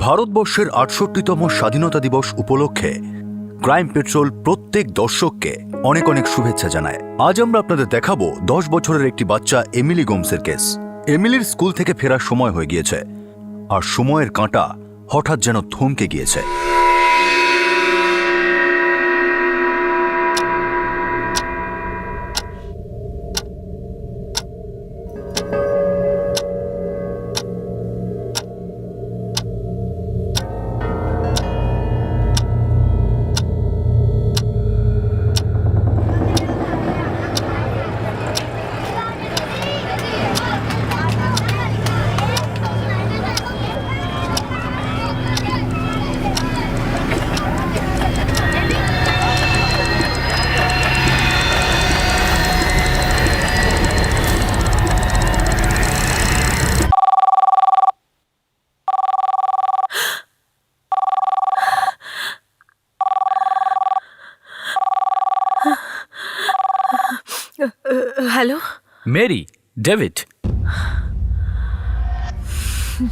ভারতবর্ষের ৬৮তম স্বাধীনতা দিবস উপলক্ষে ক্রাইম পেট্রোল প্রত্যেক দর্শককে অনেক অনেক শুভেচ্ছা জানায়। আজ আমরা আপনাদের দেখাবো ১০ বছরের একটি বাচ্চা এমিলি গোমসের কেস। এমিলির স্কুল থেকে ফেরার সময় হয়ে গিয়েছে, আর সময়ের কাঁটা হঠাৎ যেন থমকে গিয়েছে। Hello Mary, David.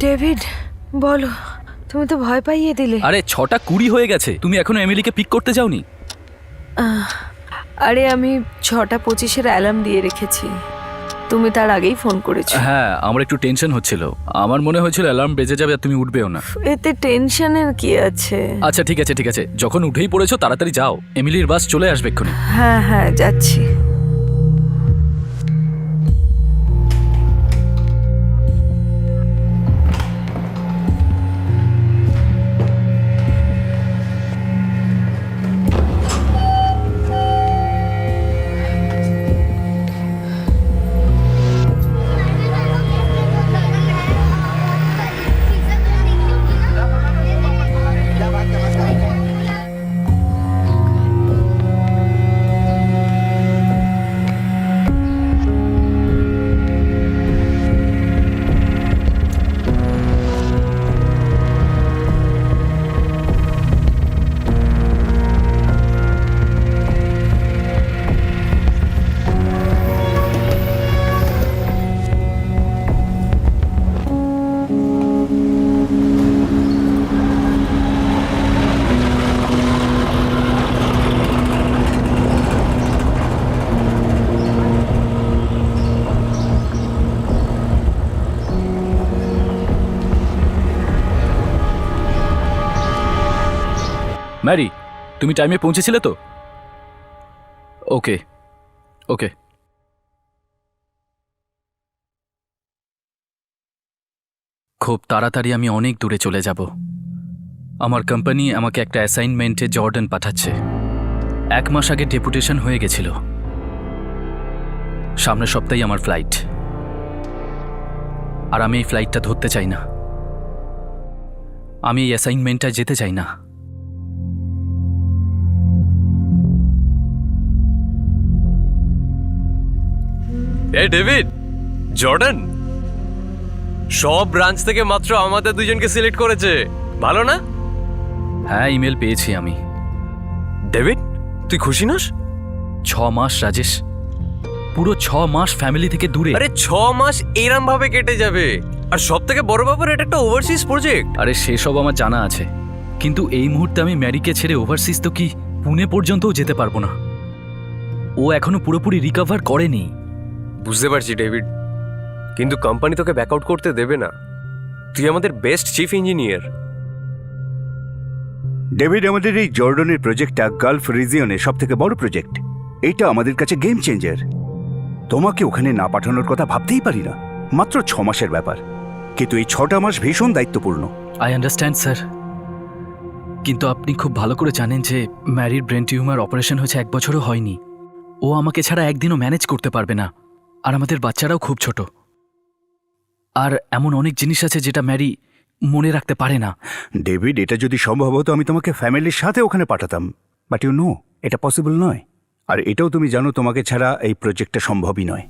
ডেভিড, বলো। তুমি তো ভয় পাইয়ে দিলে। আরে ৬:২০ হয়ে গেছে, তুমি এখনো এমিলিকে পিক করতে যাওনি? আরে আমি ৬:২৫-এর অ্যালার্ম দিয়ে রেখেছি, তুমি তার আগেই ফোন করেছো। হ্যাঁ, আমার একটু টেনশন হচ্ছিল। আমার মনে হয়েছিল অ্যালার্ম বেজে যাবে আর তুমি উঠবেও না। এতে টেনশনের কি আছে? আচ্ছা ঠিক আছে ঠিক আছে, যখন উঠেই পড়েছো তাড়াতাড়ি যাও, এমিলির বাস চলে আসবে এক্ষুনি। হ্যাঁ হ্যাঁ, যাচ্ছি। ম্যারি, তুমি টাইমে পৌঁছেছিলে তো? ওকে ওকে। খুব তাড়াতাড়ি আমি অনেক দূরে চলে যাব। আমার কোম্পানি আমাকে একটা অ্যাসাইনমেন্টে জর্ডান পাঠাচ্ছে। ১ মাস আগে ডেপুটেশন হয়ে গেছিল। সামনের সপ্তাহেই আমার ফ্লাইট, আর আমি এই ফ্লাইটটা ধরতে চাই না। আমি এই অ্যাসাইনমেন্টটা যেতে চাই না। এ ডেভিড, জর্ডান সব ব্রাঞ্চ থেকে মাত্র আমাদের দুজনকে সিলেক্ট করেছে। ভালো না? হ্যাঁ, ইমেল পেয়েছি আমি। ডেভিড, তুই খুশি নস? ৬ মাস রাজেশ, পুরো ৬ মাস ফ্যামিলি থেকে দূরে। আরে ৬ মাস এরম ভাবে কেটে যাবে, আর সব থেকে বড় ব্যাপার এটা একটা ওভারসিজ প্রজেক্ট। আরে সেসব আমার জানা আছে, কিন্তু এই মুহূর্তে আমি ম্যারিকে ছেড়ে ওভারসিজ তো কি পুনে পর্যন্তও যেতে পারবো না। ও এখনো পুরোপুরি রিকভার করেনি। বুঝতে পারছি ডেভিড, কিন্তু কোম্পানি তোকে ব্যাকআউট করতে দেবে না। তুই আমাদের বেস্ট চিফ ইঞ্জিনিয়ার। ডেভিড, আমাদের এই জর্ডানের প্রজেক্টটা গালফ রিজিয়নের সবথেকে বড় প্রজেক্ট। এটা আমাদের কাছে গেম চেঞ্জার। তোমাকে ওখানে না পাঠানোর কথা ভাবতেই পারি না। মাত্র ৬ মাসের ব্যাপার, কিন্তু এই ৬টা মাস ভীষণ দায়িত্বপূর্ণ। আই আন্ডারস্ট্যান্ড স্যার, কিন্তু আপনি খুব ভালো করে জানেন যে ম্যারির ব্রেন টিউমার অপারেশন হয়েছে ১ বছরও হয়নি। ও আমাকে ছাড়া একদিনও ম্যানেজ করতে পারবে না, আর আমাদের বাচ্চারাও খুব ছোট। আর এমন অনেক জিনিস আছে যেটা ম্যারি মনে রাখতে পারে না। ডেভিড, এটা যদি সম্ভব হতো আমি তোমাকে ফ্যামিলির সাথে ওখানে পাঠাতাম, বাট ইউ নো এটা পসিবল নয়। আর এটাও তুমি জানো তোমাকে ছাড়া এই প্রজেক্টটা সম্ভবই নয়।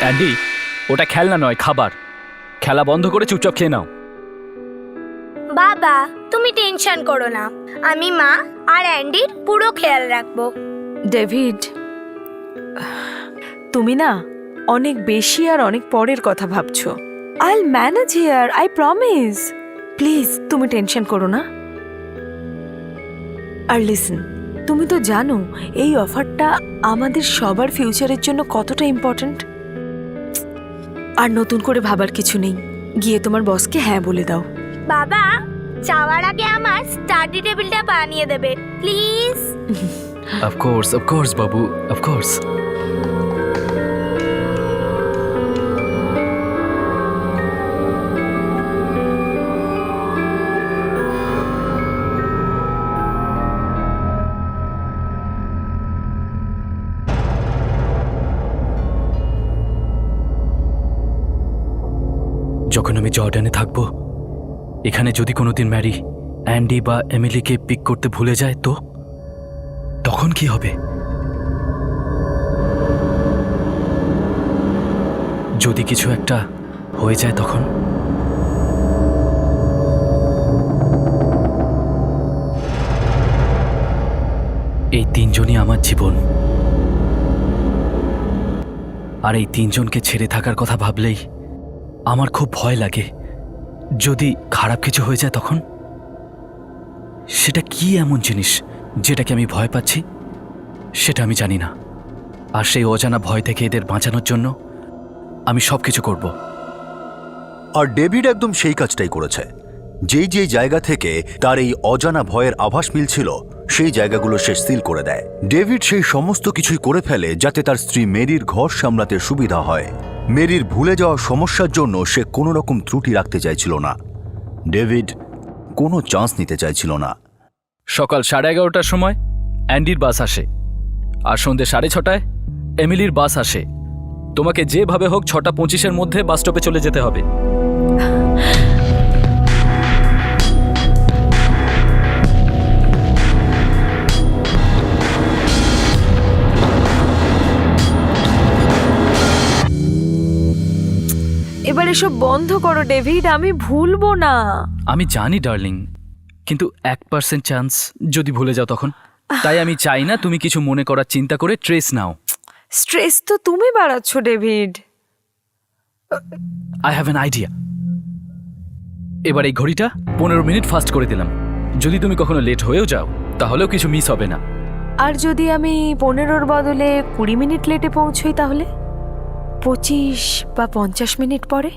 অ্যান্ডি, ওটা খেলনা নয়, খাবার। খেলা বন্ধ করে চুপচাপ খেয়ে নাও। বাবা, তুমি টেনশন করো না, আমি মা আর অ্যান্ডির পুরো খেয়াল রাখবো। ডেভিড, তুমি না অনেক বেশি আর অনেক পরের কথা ভাবছো। I will manage here, I promise. Please তুমি টেনশন করো না। আর লিসন, তুমি তো জানো এই অফারটা আমাদের সবার ফিউচারের জন্য কতটা ইম্পর্ট্যান্ট। আর নতুন করে ভাবার কিছু নেই, গিয়ে তোমার বসকে হ্যাঁ বলে দাও। বাবা, যাওয়ার আগে আমার স্টাডি টেবিলটা বানিয়ে দেবে please. Of course Babu, of course. যখন আমি জর্ডানে থাকবো, এখানে যদি কোনোদিন ম্যারি অ্যান্ডি বা এমিলিকে পিক করতে ভুলে যায় তো তখন কি হবে? যদি কিছু একটা হয়ে যায় তখন? এই তিনজনই আমার জীবন, আর এই তিনজনকে ছেড়ে থাকার কথা ভাবলেই আমার খুব ভয় লাগে। যদি খারাপ কিছু হয়ে যায় তখন? সেটা কি এমন জিনিস যেটাকে আমি ভয় পাচ্ছি সেটা আমি জানি না। আর সেই অজানা ভয় থেকে এদের বাঁচানোর জন্য আমি সব কিছু করব। আর ডেভিড একদম সেই কাজটাই করেছে। যেই যেই জায়গা থেকে তার এই অজানা ভয়ের আভাস মিলছিল সেই জায়গাগুলো সে সিল করে দেয়। ডেভিড সেই সমস্ত কিছুই করে ফেলে যাতে তার স্ত্রী মেরির ঘর সামলাতে সুবিধা হয়। মেরির ভুলে যাওয়া সমস্যার জন্য সে কোনো রকম ত্রুটি রাখতে চাইছিল না। ডেভিড কোনো চান্স নিতে চাইছিল না। সকাল 11:30টার সময় অ্যান্ডির বাস আসে, আর সন্ধ্যে 6:30টায় এমিলির বাস আসে। তোমাকে যেভাবে হোক 6:25-এর মধ্যে বাস স্টপে চলে যেতে হবে। এবার এসব বন্ধ করো ডেভিড, আমি ভুলবো না। আমি জানি ডার্লিং, কিন্তু 1% চান্স যদি ভুলে যাও তখন। তাই আমি চাই না তুমি কিছু মনে করার চিন্তা করে ট্রেস নাও। স্ট্রেস তো তুমি বাড়াচ্ছ David. I have an idea. এবার এই ঘড়িটা 15 মিনিট ফাস্ট করে দিলাম। যদি তুমি কখনো লেট হয়েও যাও তাহলেও কিছু মিস হবে না। আর যদি আমি 15-র বদলে 20 মিনিট লেটে পৌঁছই তাহলে 25 বা 50 মিনিট পরে?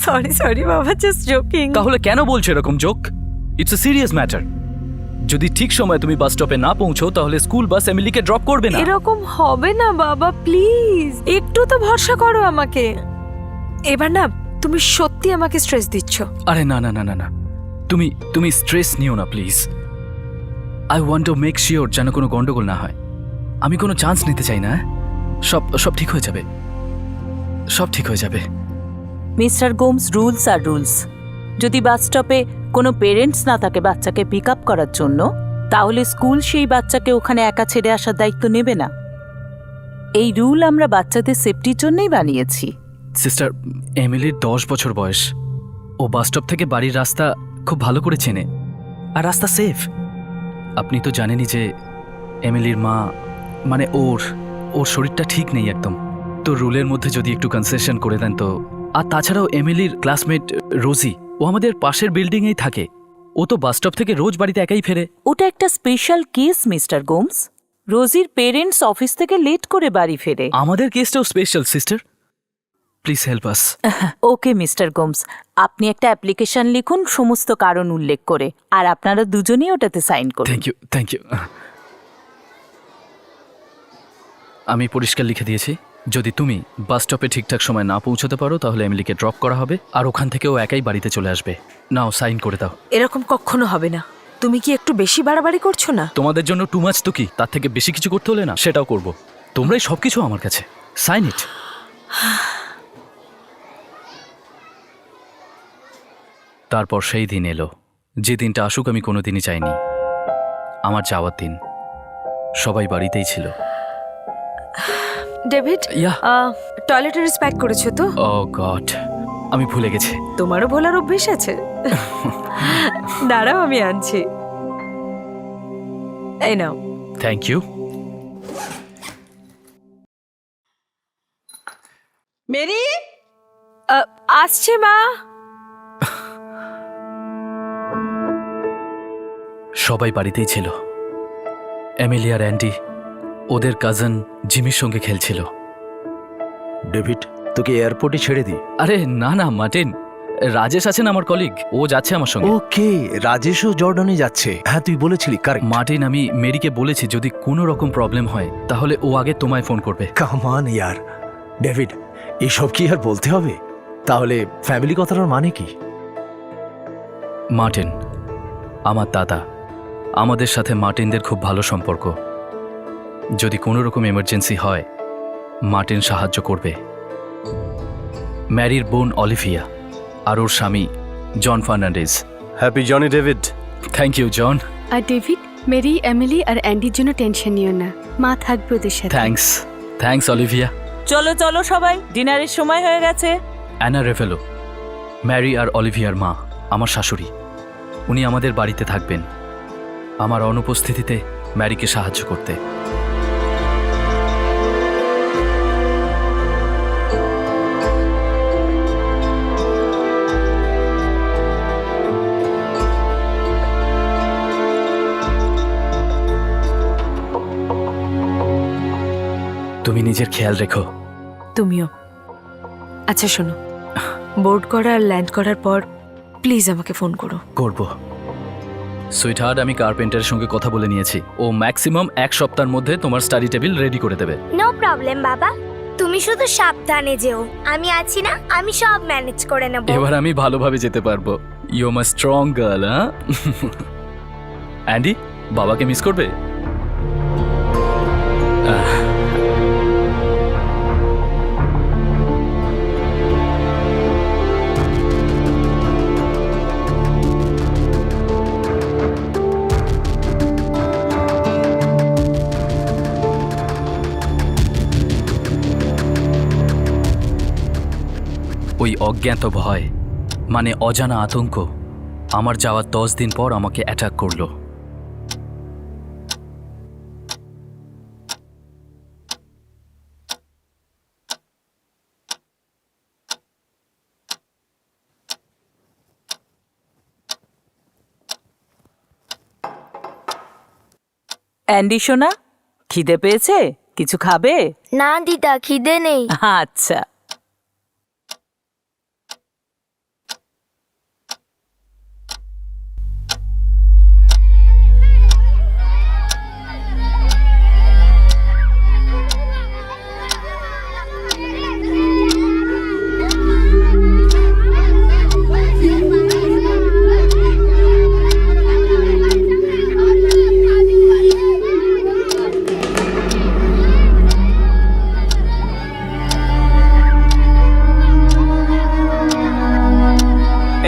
সরি বাবা, জাস্ট জোকিং। তাহলে কেন বলছো এরকম joke? It's a serious matter. যদি ঠিক সময় তুমি বাস স্টপে না পৌঁছো তাহলে স্কুল বাস এমিলিকে ড্রপ করবে না। এরকম হবে না বাবা, প্লিজ একটু তো ভরসা করো আমাকে। এবার না তুমি সত্যি আমাকে স্ট্রেস দিচ্ছ। আরে না না না না না, তুমি স্ট্রেস নিও না please. I want to make sure যেন কোনো গন্ডগোল না হয়। আমি কোনো চান্স নিতে চাই না। সব ঠিক হয়ে যাবে, সব ঠিক হয়ে যাবে। মিস্টার গোমস, রুলস আর রুলস। যদি বাস স্টপে কোনো পেরেন্টস না থাকে বাচ্চাকে পিক আপ করার জন্য, তাহলে স্কুল সেই বাচ্চাকে ওখানে একা ছেড়ে আসার দায়িত্ব নেবে না। এই রুল আমরা বাচ্চাদের সেফটির জন্যই বানিয়েছি। সিস্টার, এমিলির 10 বছর বয়স। ও বাস স্টপ থেকে বাড়ির রাস্তা খুব ভালো করে চেনে, আর রাস্তা সেফ। আপনি তো জানেনই যে এমিলির মা মানে ওর শরীরটা ঠিক নেই একদম। তো রুলের মধ্যে যদি একটু কনসেশন করে দেন তো। আর তাছাড়াও এমিলির ক্লাসমেট রোজি, ও আমাদের পাশের বিল্ডিংয়েই থাকে। ও তো বাস স্টপ থেকে রোজ বাড়িতে একাই ফেরে। ওটা একটা স্পেশাল কেস মিস্টার গোমস। রোজির পেরেন্টস অফিস থেকে লেট করে বাড়ি ফেরে। আমাদের কেসটাও special sister, please help us. Okay mister Gomes, আপনি একটা অ্যাপ্লিকেশন লিখুন সমস্ত কারণ উল্লেখ করে, আর আপনারা দুজনেই ওটাতে সাইন করুন। Thank you. আমি পরিষ্কার লিখে দিয়েছি, যদি তুমি বাস স্টপে ঠিকঠাক সময় না পৌঁছতে পারো তাহলে এমিলিকে ড্রপ করা হবে, আর ওখান থেকে ও একাই বাড়িতে চলে আসবে। নাও সাইন করে দাও। এরকম কখনো হবে না। তুমি কি একটু বেশি বাড়াবাড়ি করছো না? তোমাদের জন্য টু মাচ তো কি, তার থেকে বেশি কিছু করতে হলে না সেটাও করব। তোমরাই সবকিছু আমার কাছে। Sign it. তারপর সেই দিন এলো, যে দিনটা আসুক আমি কোনোদিনই চাইনি। আমার যাওয়ার দিন। সবাই বাড়িতেই ছিল। David, Yeah. টয়লেটের প্যাক করেছো তো? ও গড, আমি ভুলে গেছি। তোমারও ভোলার অভ্যেস আছে। দাঁড়াও আমি আনছি। এই নাও। Thank you. মেরি, আসছে মা। সবাই বাড়িতেই ছিল। এমিলি আর অ্যান্ডি ওদের কাজিন জিমির সঙ্গে খেলছিল। ডেভিড, তোকে এয়ারপোর্টে ছেড়ে দিই। আরে না না মার্টিন, রাজেশ আছেন আমার কলিগ, ও যাচ্ছে আমার সঙ্গে। ওকে, রাজেশও জর্ডানে যাচ্ছে। হ্যাঁ, তুই বলেছিলি, কারেক্ট। মার্টিন, আমি মেরিকে বলেছি যদি কোনো রকম প্রবলেম হয় তাহলে ও আগে তোমায় ফোন করবে। কামান ইয়ার, ডেভিড, এসব কি আর বলতে হবে? তাহলে ফ্যামিলি কথাটার মানে কি? মার্টিন আমার দাদা, আমাদের সাথে মার্টিনদের খুব ভালো সম্পর্ক। যদি কোনো রকম এমার্জেন্সি হয় মার্টিন সাহায্য করবে। ম্যারির বোন অলিভিয়া আর ওর স্বামী John Fernandez. Happy Johnny David. Thank you John. আর ডেভিড, মেরি, এমিলি আর অ্যান্ডির জন্য টেনশন নিও না, মা থাকবে ওদের সাথে। Thanks Olivia. চলো চলো সবাই, ডিনারের সময় হয়ে গেছে। অ্যানা রেফেলো, ম্যারি আর অলিভিয়ার মা, আমার শাশুড়ি। উনি আমাদের বাড়িতে থাকবেন আমার অনুপস্থিতিতে ম্যারিকে সাহায্য করতে। তুমি নিজের খেয়াল রেখো। তুমিও। আচ্ছা শোনো, বোর্ড করা আর ল্যান্ড করার পর প্লিজ আমাকে ফোন করো। করব। সুইটহার্ট, আমি কার্পেন্টারের সঙ্গে কথা বলে নিয়েছি। ও ম্যাক্সিমাম 1 সপ্তাহের মধ্যে তোমার স্টাডি টেবিল রেডি করে দেবে। নো প্রবলেম বাবা, তুমি শুধু সাবধানে যেও। আমি আছি না, আমি সব ম্যানেজ করে নেব। এবার আমি ভালোভাবে যেতে পারবো। You my strong girl. হ্যাঁ অ্যান্ডি, বাবাকে মিস করবে? ওই অজ্ঞাত ভয় মানে অজানা আতঙ্ক আমার যাওয়ার 10 দিন পর আমাকে অ্যাটাক করলো। অ্যান্ডি সোনা, খিদে পেয়েছে? কিছু খাবে? না দিদা, খিদে নেই। আচ্ছা।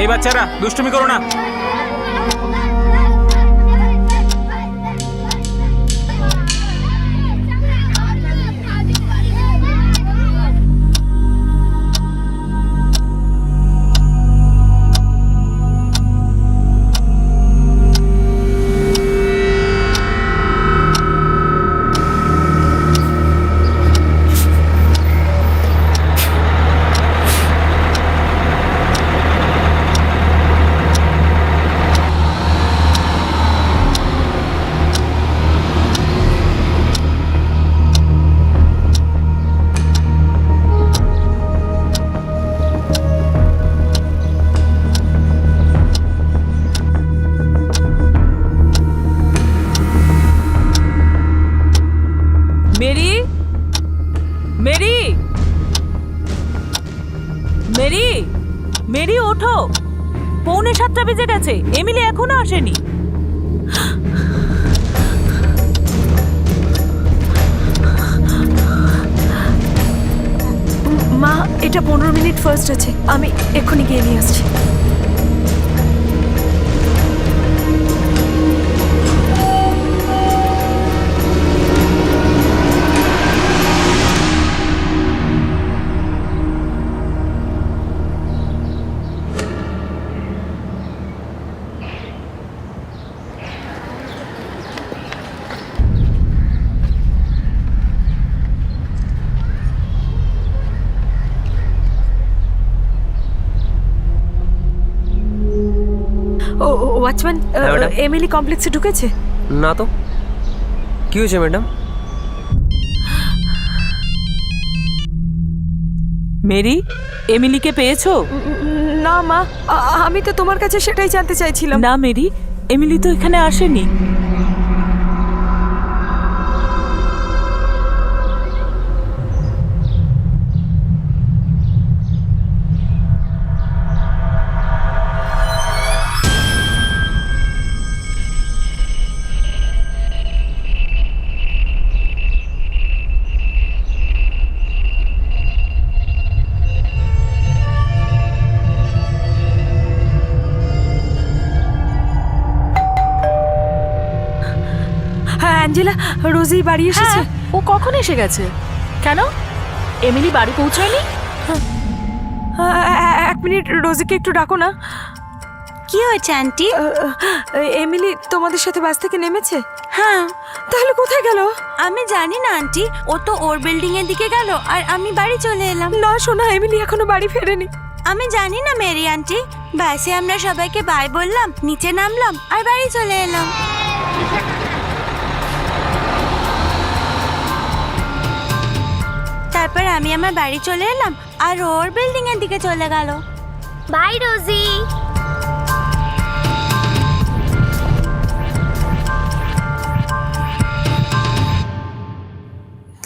এই বাচ্চারা দুষ্টুমি করো না। মেরি, মেরি, মেরি, মেরি ওঠো। 6:45 বেজে গেছে, এমিলি এখনো আসেনি। মা, এটা 15 মিনিট ফার্স্ট আছে, আমি এক্ষুনি গিয়ে নিয়ে আসছি। ওয়াচম্যান হ্যাঁ, ম্যাডাম। এমিলি কমপ্লেক্সে ঢুকেছে? না তো, কি হয়েছে ম্যাডাম? মেরি, এমিলিকে পেয়েছো? না মা, আমি তো তোমার কাছে সেটাই জানতে চাইছিলাম। না মেরি, এমিলি তো এখানে আসেনি। হ্যাঁ অ্যাঞ্জেলা, রোজি বাড়ি এসেছে। ও কখন এসে গেছে? কেন, এমিলি বাড়ি পৌঁছায়নি? এক মিনিট, রোজিকে একটু ডাকো না। কি হয়েছে আন্টি? এমিলি তোমাদের সাথে বাস থেকে নেমেছে? হ্যাঁ। তাহলে কোথায় গেল? আমি জানি না আন্টি, ও তো ওর বিল্ডিং এর দিকে গেল আর আমি বাড়ি চলে এলাম। না শোনা, এমিলি এখনো বাড়ি ফেরেনি। আমি জানি না মেরি আন্টি, বাসে আমরা সবাইকে বাই বললাম, নিচে নামলাম আর বাড়ি চলে এলাম। তারপর আমি আমার বাড়ি চলে এলাম আর ওর বিল্ডিং এর দিকে চলে গেল। বাই রোজি।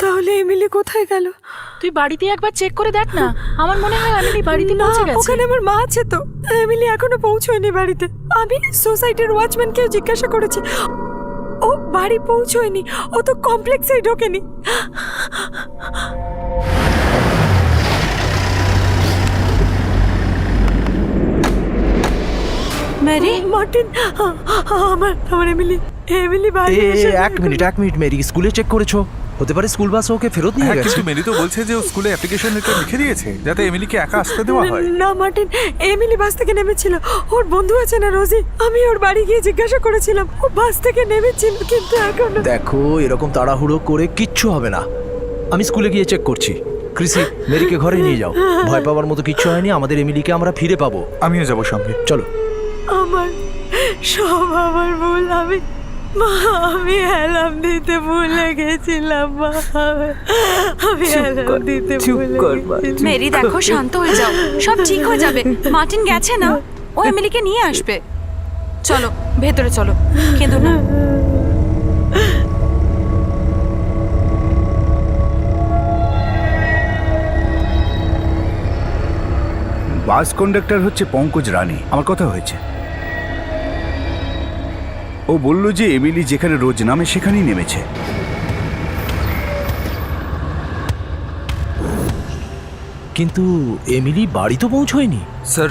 তাহলে এমিলি কোথায় গেল? তুই বাড়িতে একবার চেক করে দেখ না, আমার মনে হয় এমিলি বাড়িতে না, পৌঁছে গেছে। ওখানে আমার মা আছে তো। এমিলি এখনো পৌঁছয়নি বাড়িতে। আমি সোসাইটির ওয়াচম্যানকেও জিজ্ঞাসা করেছি, ও বাড়ি পৌঁছয়নি। ও তো কমপ্লেক্সেই ঢোকেনি। মেরি, মার্টিন, আমার এমিলি বাড়ি এসে এক মিনিট মেরি, স্কুলে চেক করেছো? হতে পারে স্কুল বাস ওকে ফেরত নিয়ে গেছে। কিন্তু মেরি তো বলছে যে ও স্কুলে অ্যাপ্লিকেশন লেটার লিখে দিয়েছে যাতে এমিলিকে একা আসতে দেওয়া হয়। না মার্টিন, এমিলি বাস থেকে নেমেছিল। ওর বন্ধু আছে না রোজি, আমি ওর বাড়ি গিয়ে জিজ্ঞাসা করেছিলাম। ও বাস থেকে নেমেছিল, কিন্তু এখন দেখো, এরকম তাড়াহুড়ো করে কিচ্ছু হবে না। আমি স্কুলে গিয়ে চেক করছি। ক্রিসি, মেরিকে ঘরে নিয়ে যাও। ভয় পাওয়ার মতো কিচ্ছু হয়নি, আমাদের এমিলিকে আমরা ফিরে পাবো। আমিও যাবো সঙ্গে। চলো। আমার ভুল। আমি অ্যালার্ম দিতে ভুলে গেছিলাম। আমি অ্যালার্ম দিতে ভুলে গেছিলাম। মেরি দেখো, শান্ত হয়ে যাও, সব ঠিক হয়ে যাবে। মার্টিন গেছে না, ও এমিলিকে নিয়ে আসবে। চলো ভেতরে চলো, কেঁদো না। বাস কন্ডাক্টর হচ্ছে পঙ্কজ রানী। আমার কথা হয়েছে। ও বলল যে এমিলি যেখানে রোজ নামে সেখানেই নেমেছে। কিন্তু এমিলি বাড়ি তো পৌঁছয়নি। স্যার,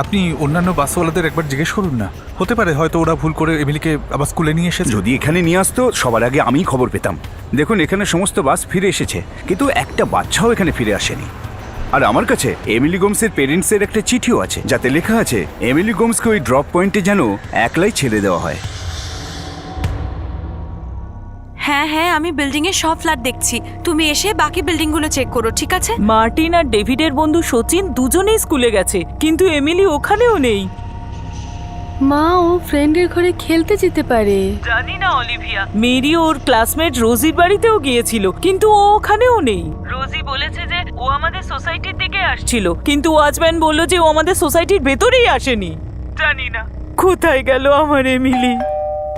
আপনি অন্যান্য বাসওয়ালাদের একবার জিজ্ঞেস করুন না। হতে পারে হয়তো ওরা ভুল করে এমিলিকে আবার স্কুলে নিয়ে এসেছে। যদি এখানে নিয়ে আসতো সবার আগে আমিই খবর পেতাম। দেখুন, এখানে সমস্ত বাস ফিরে এসেছে, কিন্তু একটা বাচ্চাও এখানে ফিরে আসেনি। আর আমার কাছে এমিলি গোমসের পেরেন্টসের একটা চিঠিও আছে, যাতে লেখা আছে এমিলি গোমসকে ওই ড্রপ পয়েন্টে যেন একলাই ছেড়ে দেওয়া হয়। হ্যাঁ, আমি বিল্ডিং এর সব ফ্ল্যাট দেখছি। তুমি এসে বাকি বিল্ডিং গুলো চেক করো, ঠিক আছে? মার্টিন আর ডেভিডের বন্ধু সচিন দুজনেই স্কুলে গেছে, কিন্তু এমিলি ওখানেও নেই। মা, ও ফ্রেন্ডের ঘরে খেলতে যেতে পারে। জানি না অলিভিয়া। মেরি ওর ক্লাসমেট রোজির বাড়িতেও গিয়েছিল, কিন্তু ও ওখানেও নেই। রোজি বলেছে যে ও আমাদের সোসাইটির দিকে আসছিল, কিন্তু ওয়াচম্যান বলল যে ও আমাদের সোসাইটির ভেতরেই আসেনি। জানি না কোথায় গেল আমার এমিলি।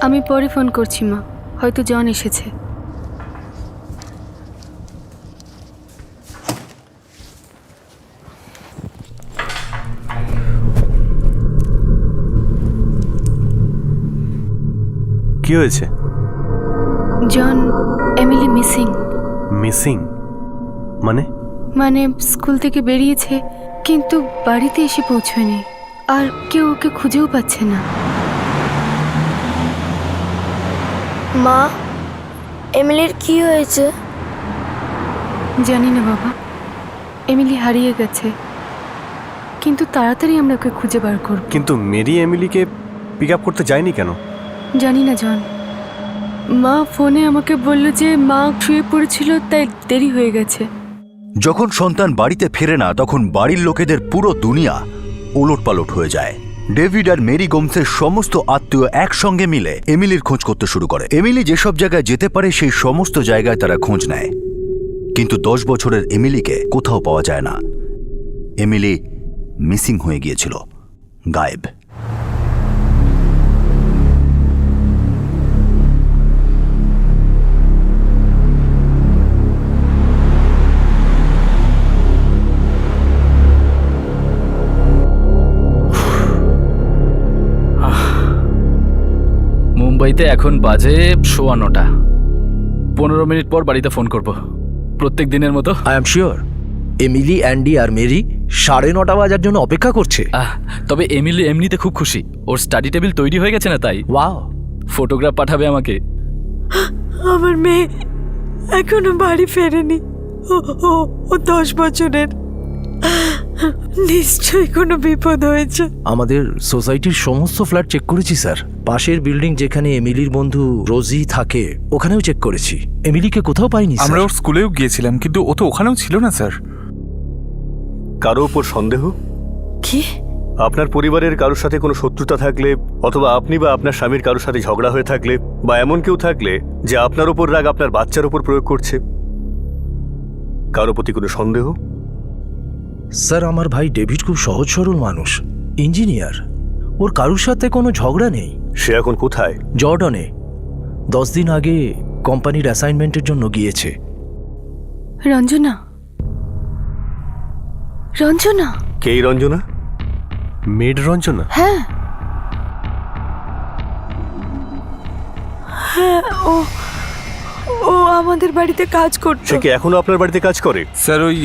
আমি পরে ফোন করছি মা, হয়তো জন এসেছে। কি হয়েছে? জন, এমিলি মিসিং। মিসিং মানে? স্কুল থেকে বেরিয়েছে, কিন্তু বাড়িতে এসে পৌঁছয়নি, আর কেউ ওকে খুঁজেও পাচ্ছে না। মা, এমিলির কি হয়েছে? জানি না বাবা, এমিলি হারিয়ে গেছে, কিন্তু তাড়াতাড়ি আমরা ওকে খুঁজে বার করব। কিন্তু মেরি এমিলিকে পিক আপ করতে যায়নি কেন? জানি না জন, মা ফোনে আমাকে বলল যে মা শুয়ে পড়েছিল, তাই দেরি হয়ে গেছে। যখন সন্তান বাড়িতে ফেরে না, তখন বাড়ির লোকেদের পুরো দুনিয়া ওলটপালট হয়ে যায়। ডেভিড আর মেরি গোমসের সমস্ত আত্মীয় একসঙ্গে মিলে এমিলির খোঁজ করতে শুরু করে। এমিলি যেসব জায়গায় যেতে পারে সেই সমস্ত জায়গায় তারা খোঁজ নেয়, কিন্তু 10 বছরের এমিলিকে কোথাও পাওয়া যায় না। এমিলি মিসিং হয়ে গিয়েছিল, গায়েব। মুম্বাইতে এখন বাজে 9:15। 15 মিনিট পর বাড়িতে ফোন করব, প্রত্যেক দিনের মতো। I am sure Emily, Andy আর মেরি 9:30 বাজার জন্য অপেক্ষা করছে। তবে এমিলি এমনিতে খুব খুশি, ওর স্টাডি টেবিল তৈরি হয়ে গেছে না, তাই ওয়াও, ফটোগ্রাফ পাঠাবে আমাকে। আমার মেয়ে এখনো বাড়ি ফেরেনি। ও 10 বছরের, নিশ্চয়ই কোনো বিপদ হয়েছে। আমাদের সোসাইটির সমস্ত ফ্ল্যাট চেক করেছি স্যার। পাশের বিল্ডিং যেখানে এমিলির বন্ধু রোজি থাকে ওখানেও চেক করেছি। এমিলিকে কোথাও পাইনি। আমরা ওর স্কুলেও গিয়েছিলাম, কিন্তু ও তো ওখানেও ছিল না স্যার। কারো উপর সন্দেহ? কি? আপনার পরিবারের কারোর সাথে কোনো শত্রুতা থাকলে, অথবা আপনি বা আপনার স্বামীর কারোর সাথে ঝগড়া হয়ে থাকলে, বা এমন কেউ থাকলে যে আপনার ওপর রাগ আপনার বাচ্চার ওপর প্রয়োগ করছে, কারো প্রতি কোনো সন্দেহ? স্যার, আমার ভাই ডেভিড খুব সহজ সরল মানুষ, ইঞ্জিনিয়ার। ওর কারোর সাথে কোনো ঝগড়া নেই। সে এখন কোথায়? জর্ডনে 10 দিন আগে কোম্পানির অ্যাসাইনমেন্টের জন্য গিয়েছে। রঞ্জনা? রঞ্জনা? কে এই রঞ্জনা? মেড রঞ্জনা? হ্যাঁ হ্যাঁ, ও আমাদের বাড়িতে কাজ করতো। সে কি এখনো আপনার বাড়িতে কাজ করে? স্যার, ওই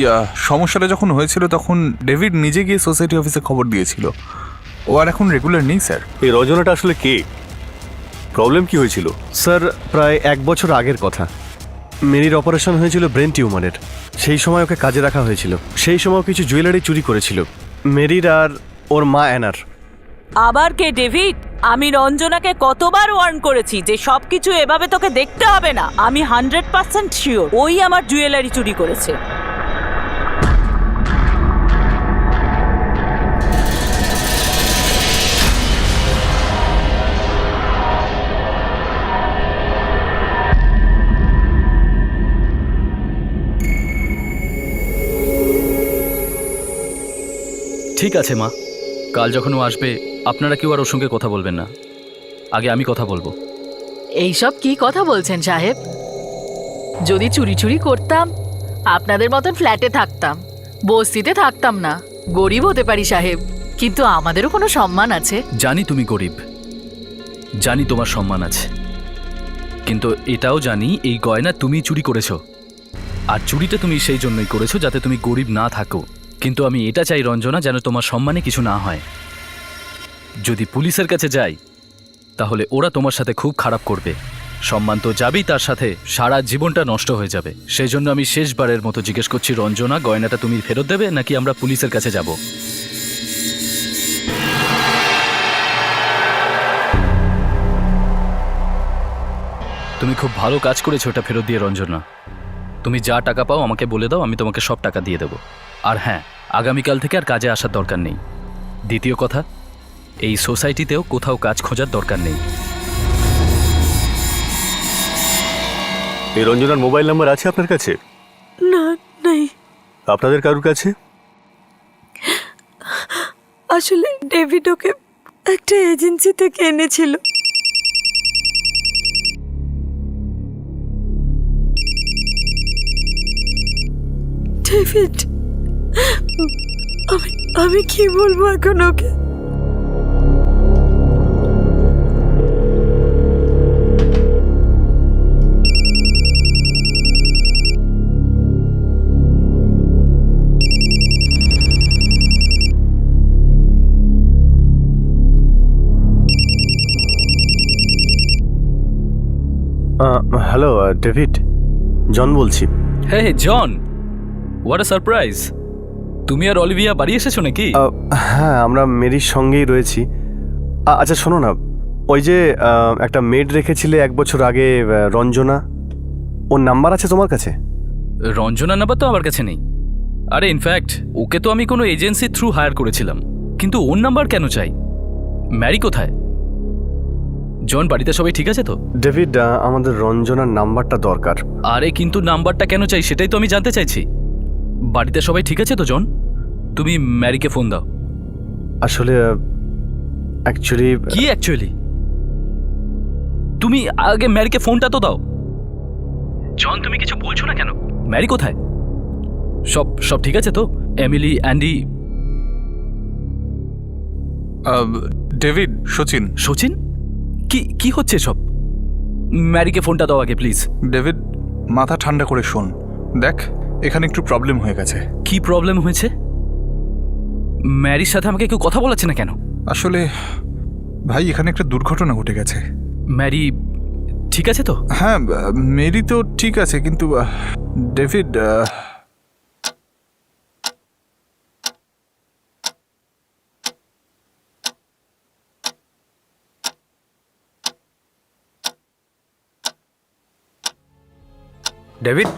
সমস্যাটা যখন হয়েছিল তখন ডেভিড নিজে গিয়ে সোসাইটি অফিসে খবর দিয়েছিল। ও আর এখন রেগুলার নেই স্যার। এই রঞ্জনাটা আসলে কে? প্রবলেম কি হয়েছিল? স্যার, প্রায় 1 বছর আগের কথা। মেরির অপারেশন হয়েছিল ব্রেন টিউমারের। সেই সময় ওকে কাজে রাখা হয়েছিল। সেই সময় কিছু জুয়েলারি চুরি করেছিল মেরির আর ওর মা অ্যানার। আবার কে ডেভিড? আমি রঞ্জনাকে কতবার ওয়ার্ন করেছি যে সবকিছু এভাবে তোকে দেখতে হবে না। আমি 100% শিওর ওই আমার জুয়েলারি চুরি করেছে। ঠিক আছে মা, কাল যখন ও আসবে আপনারা কেউ আর ওর সঙ্গে কথা বলবেন না, আগে আমি কথা বলবো। এইসব কি কথা বলছেন সাহেব? যদি চুরি চুরি করতাম আপনাদের মতন ফ্ল্যাটে থাকতাম, বস্তিতে থাকতাম না। গরিব হতে পারি সাহেব, কিন্তু আমাদেরও কোনো সম্মান আছে। জানি তুমি গরিব, জানি তোমার সম্মান আছে, কিন্তু এটাও জানি এই গয়না তুমি চুরি করেছো। আর চুরিটা তুমি সেই জন্যই করেছো যাতে তুমি গরিব না থাকো। কিন্তু আমি এটা চাই রঞ্জনা, যেন তোমার সম্মানে কিছু না হয়। যদি পুলিশের কাছে যাই তাহলে ওরা তোমার সাথে খুব খারাপ করবে। সম্মান তো যাবেই, তার সাথে সারা জীবনটা নষ্ট হয়ে যাবে। সেই জন্য আমি শেষবারের মতো জিজ্ঞেস করছি রঞ্জনা, গয়নাটা তুমি ফেরত দেবে নাকি আমরা পুলিশের কাছে যাব? তুমি খুব ভালো কাজ করেছো ওটা ফেরত দিয়ে রঞ্জনা। তুমি যা টাকা পাও আমাকে বলে দাও, আমি তোমাকে সব টাকা দিয়ে দেবো। আর হ্যাঁ, আগামীকাল থেকে আর কাজে আসার দরকার নেই। দ্বিতীয় কথা, এই সোসাইটিতেও কোথাও কাজ খোঁজার দরকার নেই। এই রঞ্জনার মোবাইল নাম্বার আছে আপনার কাছে? না, নেই। আপনাদের কারোর কাছে? আসলে ডেভিড ওকে একটা এজেন্সি থেকে এনেছিল। ডেভিড, আমি কি বলবো এখন ওকে? হ্যালো ডেভিড, জন বলছি। হে জন, হোয়াট আ সারপ্রাইজ! তুমি আর অলিভিয়া বাড়ি এসেছো নাকি? হ্যাঁ, আমরা মেরির সঙ্গেই রয়েছি। আচ্ছা শোনো না, ওই যে একটা মেড রেখেছিলে 1 বছর আগে, রঞ্জনা, ওর নাম্বার আছে তোমার কাছে? রঞ্জনা নাম্বার তো আমার কাছে নেই। আরে ইনফ্যাক্ট ওকে তো আমি কোনো এজেন্সি থ্রু হায়ার করেছিলাম, কিন্তু ওর নাম্বার কেন চাই? ম্যারি কোথায়? জন, বাড়িতে সবাই ঠিক আছে তো? ডেভিড, আমাদের রঞ্জনার নাম্বারটা দরকার। আরে কিন্তু নাম্বারটা কেন চাই সেটাই তো আমি জানতে চাইছি। বাড়িতে সবাই ঠিক আছে তো জন? তুমি ম্যারিকে ফোন দাও। আসলে অ্যাকচুয়ালি কি অ্যাকচুয়ালি? তুমি আগে ম্যারিকে ফোনটা তো দাও। জন, তুমি কিছু বলছো না কেন? ম্যারি কোথায়? সব সব ঠিক আছে তো? Emily, Andy? David, Sachin. Sachin? কি কি হচ্ছে সব? ম্যারিকে ফোনটা দাও আগে প্লিজ। ডেভিড, মাথা ঠান্ডা করে শোন। দেখ, এখানে একটু প্রবলেম হয়ে গেছে। কি প্রবলেম হয়েছে? ম্যারির সাথে আমাকে কেউ কথা বলাচ্ছে না কেন? আসলে ভাই, এখানে একটা দুর্ঘটনা ঘটে গেছে। ম্যারি ঠিক আছে তো? হ্যাঁ, মেরি তো ঠিক আছে, কিন্তু ডেভিড, ডেভিড,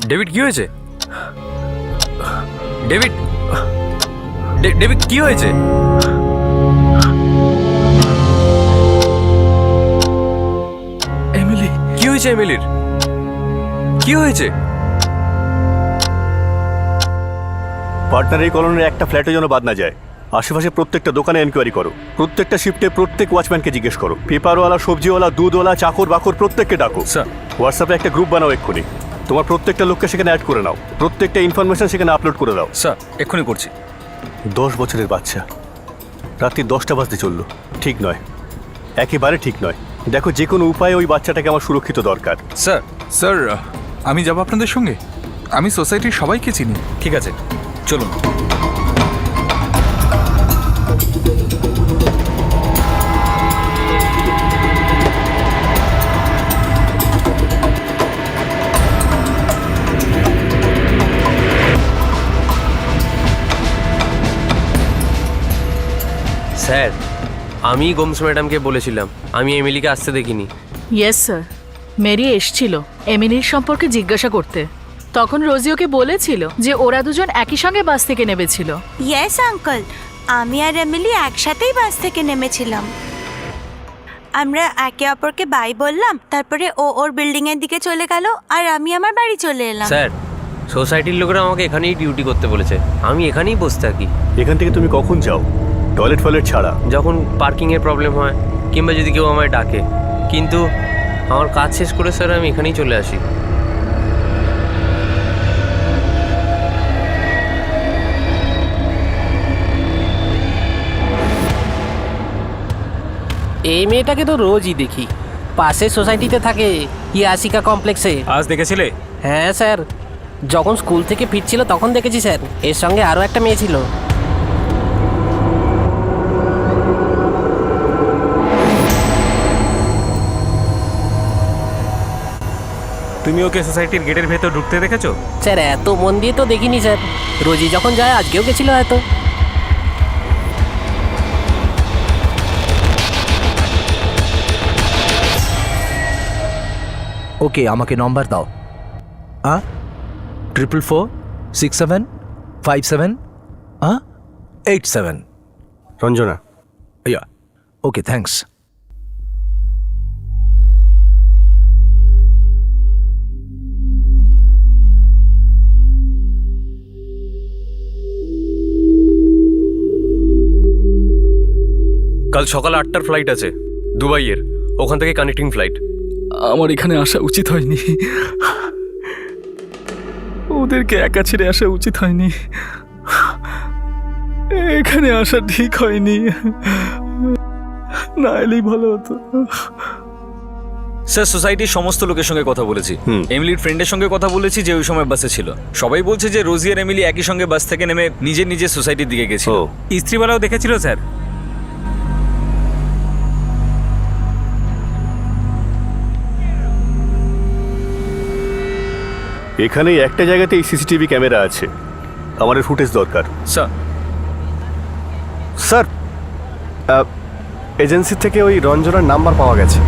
ডেভিড কি হয়েছে? ডেভিড, ডেভিড কি হয়েছে? এমিলি? কি হয়েছে এমিলির? কি হয়েছে? পার্টনার, এই কলোনির একটা ফ্ল্যাটে যেন বাদ না যায়। আশেপাশে প্রত্যেকটা দোকানে এনকোয়ারি করো, প্রত্যেকটা শিফটে প্রত্যেক ওয়াচম্যানকে জিজ্ঞেস করো, পেপারওয়ালা, সবজিওয়ালা, দুধওয়ালা, চাকর বাকর প্রত্যেককে ডাকো। স্যার। হোয়াটসঅ্যাপে একটা গ্রুপ বানাও এক্ষুনি। তোমার প্রত্যেকটা লোককে সেখানে অ্যাড করে নাও, প্রত্যেকটা ইনফরমেশন সেখানে আপলোড করে দাও। স্যার, এক্ষুনি করছি। 10 বছরের বাচ্চা, রাত্রি 10টা বাজতে চললো। ঠিক নয়, একেবারে ঠিক নয়। দেখো, যে কোনো উপায়ে ওই বাচ্চাটাকে আমার সুরক্ষিত দরকার। স্যার, স্যার, আমি যাব আপনাদের সঙ্গে। আমি সোসাইটির সবাইকে চিনি। ঠিক আছে, চলুন। স্যার, আমি গোমস ম্যাডামকে বলেছিলাম, আমি এমিলিকে আসতে দেখিনি। ইয়েস স্যার, মেরি এসছিল এমিলির সম্পর্কে জিজ্ঞাসা করতে। তখন রোজি ওকে বলেছিল যে ওরা দুজন একই সঙ্গে বাস থেকে নেমেছিল। ইয়েস আঙ্কেল, আমি আর এমিলি একসাথেই বাস থেকে নেমেছিলাম। আমরা একে অপরকে বাই বললাম, তারপরে ও ওর বিল্ডিং এর দিকে চলে গেল আর আমি আমার বাড়ি চলে এলাম। স্যার, সোসাইটির লোকেরা আমাকে এখানেই ডিউটি করতে বলেছে, আমি এখানেই বসে থাকি। এখান থেকে তুমি কখন যাও? টয়লেট ফয়লেট ছাড়া? যখন পার্কিংয়ের প্রবলেম হয় কিংবা যদি কেউ আমায় ডাকে, কিন্তু আমার কাজ শেষ করে স্যার আমি এখানেই চলে আসি। এই মেয়েটাকে তো রোজই দেখি, পাশের সোসাইটিতে থাকে, ইয়াসিকা কমপ্লেক্সে। আজ দেখেছিলে? হ্যাঁ স্যার, যখন স্কুল থেকে ফিরছিল তখন দেখেছি স্যার। এর সঙ্গে আরও একটা মেয়ে ছিল। তুমি ওকে সোসাইটির গেটের ভেতর ঢুকতে দেখেছো? স্যার, এত মন দিয়ে তো দেখিনি স্যার। রোজই যখন যায় আজকেও গেছিল হয়তো। ওকে, আমাকে নম্বর দাও। 444-67-57-87 রঞ্জনা। ইয়া, ওকে, থ্যাঙ্কস। কাল সকাল 8টার ফ্লাইট আছে দুবাইয়ের, ওখান থেকে কানেক্টিং ফ্লাইট। আমার এখানে আসা উচিত হয়নি, ওদেরকে একা ছেড়ে আসা উচিত হয়নি, এখানে আসা ঠিক হয়নি, না এলেই ভালো হতো। স্যার, সোসাইটির সমস্ত লোকের সঙ্গে কথা বলেছি, এমিলির ফ্রেন্ডের সঙ্গে কথা বলেছি যে ওই সময় বাসে ছিল। সবাই বলছে যে রোজি আর এমিলি একই সঙ্গে বাস থেকে নেমে নিজের নিজের সোসাইটির দিকে গেছিল। ইস্ত্রিওয়ালাও দেখেছিল স্যার। এখানে একটা জায়গাতেই সিসিটিভি ক্যামেরা আছে, আমাদের ফুটেজ দরকার। স্যার, স্যার, এজেন্সি থেকে ওই রঞ্জনার নাম্বার পাওয়া গেছে।